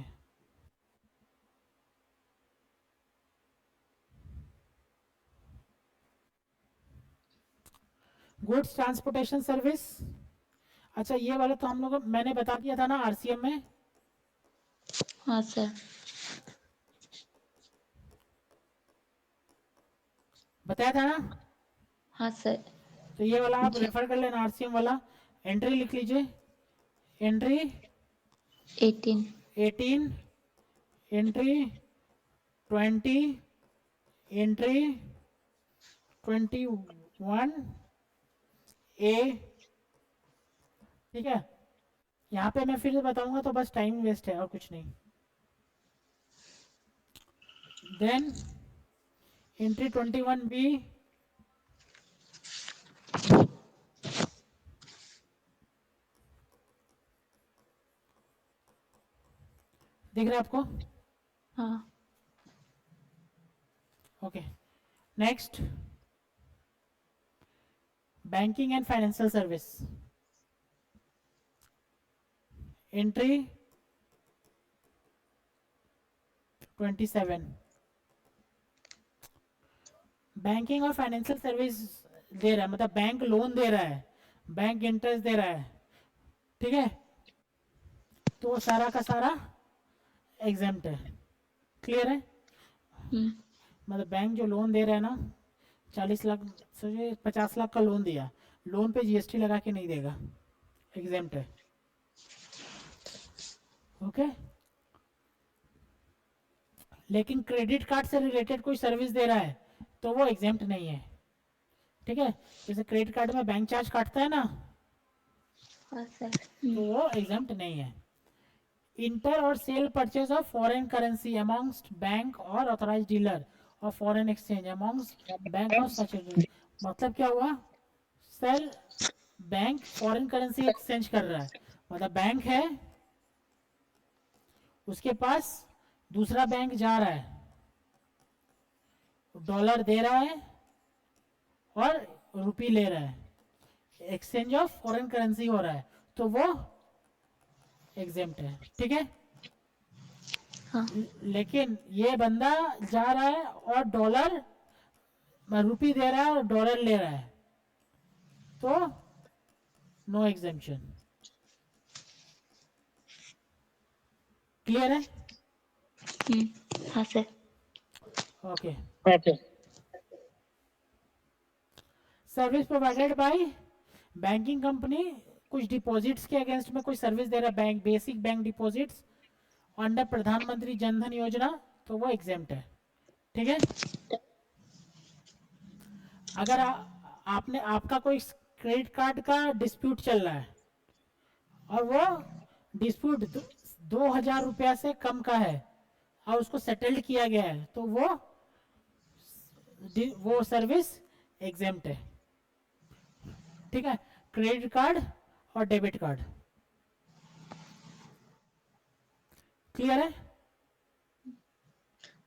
गुड्स ट्रांसपोर्टेशन सर्विस, अच्छा ये वाला तो हम लोग मैंने बता दिया था ना आरसीएम में। हाँ सर। बताया था ना। हाँ सर। तो ये वाला आप जी। रेफर कर लेना, आरसीएम वाला। एंट्री लिख लीजिए, एंट्री 18। 18, एंट्री 20, एंट्री 21 ए। ठीक है, यहाँ पे मैं फिर से बताऊंगा तो बस टाइम वेस्ट है और कुछ नहीं। देन एंट्री 21 बी, दिख रहा है आपको? हाँ। Okay, next banking and financial service, entry 27। Banking और फाइनेंशियल सर्विस दे रहा है, मतलब बैंक लोन दे रहा है, बैंक इंटरेस्ट दे रहा है, ठीक है, तो सारा का सारा एग्जाम्प्ट है। क्लियर है? हम्म। मतलब बैंक जो लोन दे रहा है ना, 40 लाख सोचिए, 50 लाख का लोन दिया, लोन पे जीएसटी लगा के नहीं देगा, एग्जाम्प्ट है। ओके, लेकिन क्रेडिट कार्ड से रिलेटेड कोई सर्विस दे रहा है तो वो एग्जाम्प्ट नहीं है। ठीक है, जैसे क्रेडिट कार्ड में बैंक चार्ज काटता है ना, हाँ सर। तो वो एग्जाम्प्ट नहीं है। इंटर और sale purchase of foreign currency amongst bank और authorise dealer of foreign exchange amongst bank of such, मतलब क्या हुआ sir, bank foreign currency exchange कर रहा है, मतलब बैंक है, उसके पास दूसरा बैंक जा रहा है, डॉलर दे रहा है और रुपी ले रहा है, एक्सचेंज ऑफ फॉरेन करेंसी हो रहा है, तो वो एग्जेम्प्ट है। ठीक है, हाँ। लेकिन ये बंदा जा रहा है और डॉलर रुपी दे रहा है और डॉलर ले रहा है, तो नो एग्जेम्पशन। क्लियर है? हाँ sir. Okay, okay. Service provided bye banking company, कुछ डिपॉजिट्स के अगेंस्ट में कोई सर्विस दे रहा है bank, basic bank deposits under प्रधानमंत्री जनधन योजना, तो वो एग्जेम्प्ट है। ठीक है, अगर आपने आपका कोई क्रेडिट कार्ड का डिस्प्यूट चल रहा है और वो डिस्प्यूट 2,000 रुपया से कम का है और उसको सेटल्ड किया गया है, तो वो सर्विस एग्जेम्प्ट है। ठीक है, क्रेडिट कार्ड और डेबिट कार्ड। क्लियर है?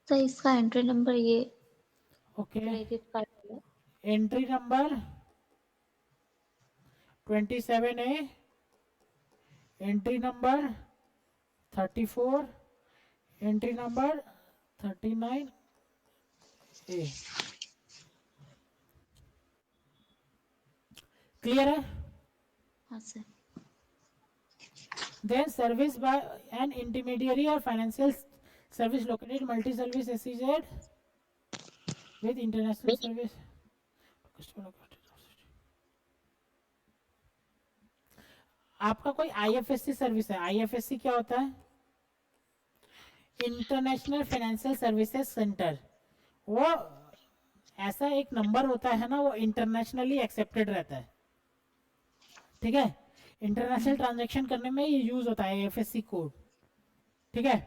सर इसका एंट्री नंबर ये ओके, क्रेडिट कार्ड है। Entry number 27A, entry number 34, entry number 39A। Clear है? हाँ sir. Then service by an intermediary or financial service located multi-service SEZ with international service. आपका कोई आईएफएससी सर्विस है, आईएफएससी क्या होता है? इंटरनेशनल फाइनेंशियल सर्विसेज सेंटर, वो ऐसा एक नंबर होता है ना, वो इंटरनेशनली एक्सेप्टेड रहता है। ठीक है, इंटरनेशनल ट्रांजैक्शन करने में ये यूज होता है आईएफएससी कोड। ठीक है,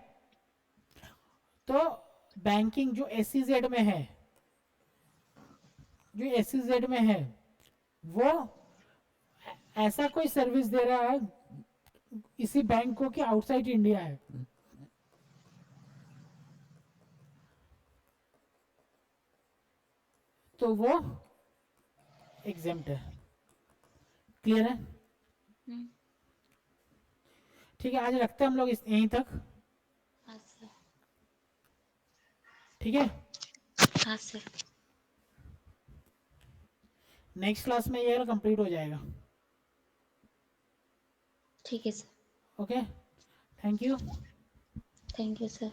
तो बैंकिंग जो एसईजेड में है, जो एसईजेड में है, वो ऐसा कोई सर्विस दे रहा है इसी बैंक को कि आउटसाइड इंडिया है, तो वो एग्जेम्प्ट है। क्लियर है? ठीक है, आज रखते हैं हम लोग यहीं तक। हाँ सर। ठीक है, हाँ सर। नेक्स्ट क्लास में ये कंप्लीट हो जाएगा। ठीक है sir. Okay, thank you. Thank you sir.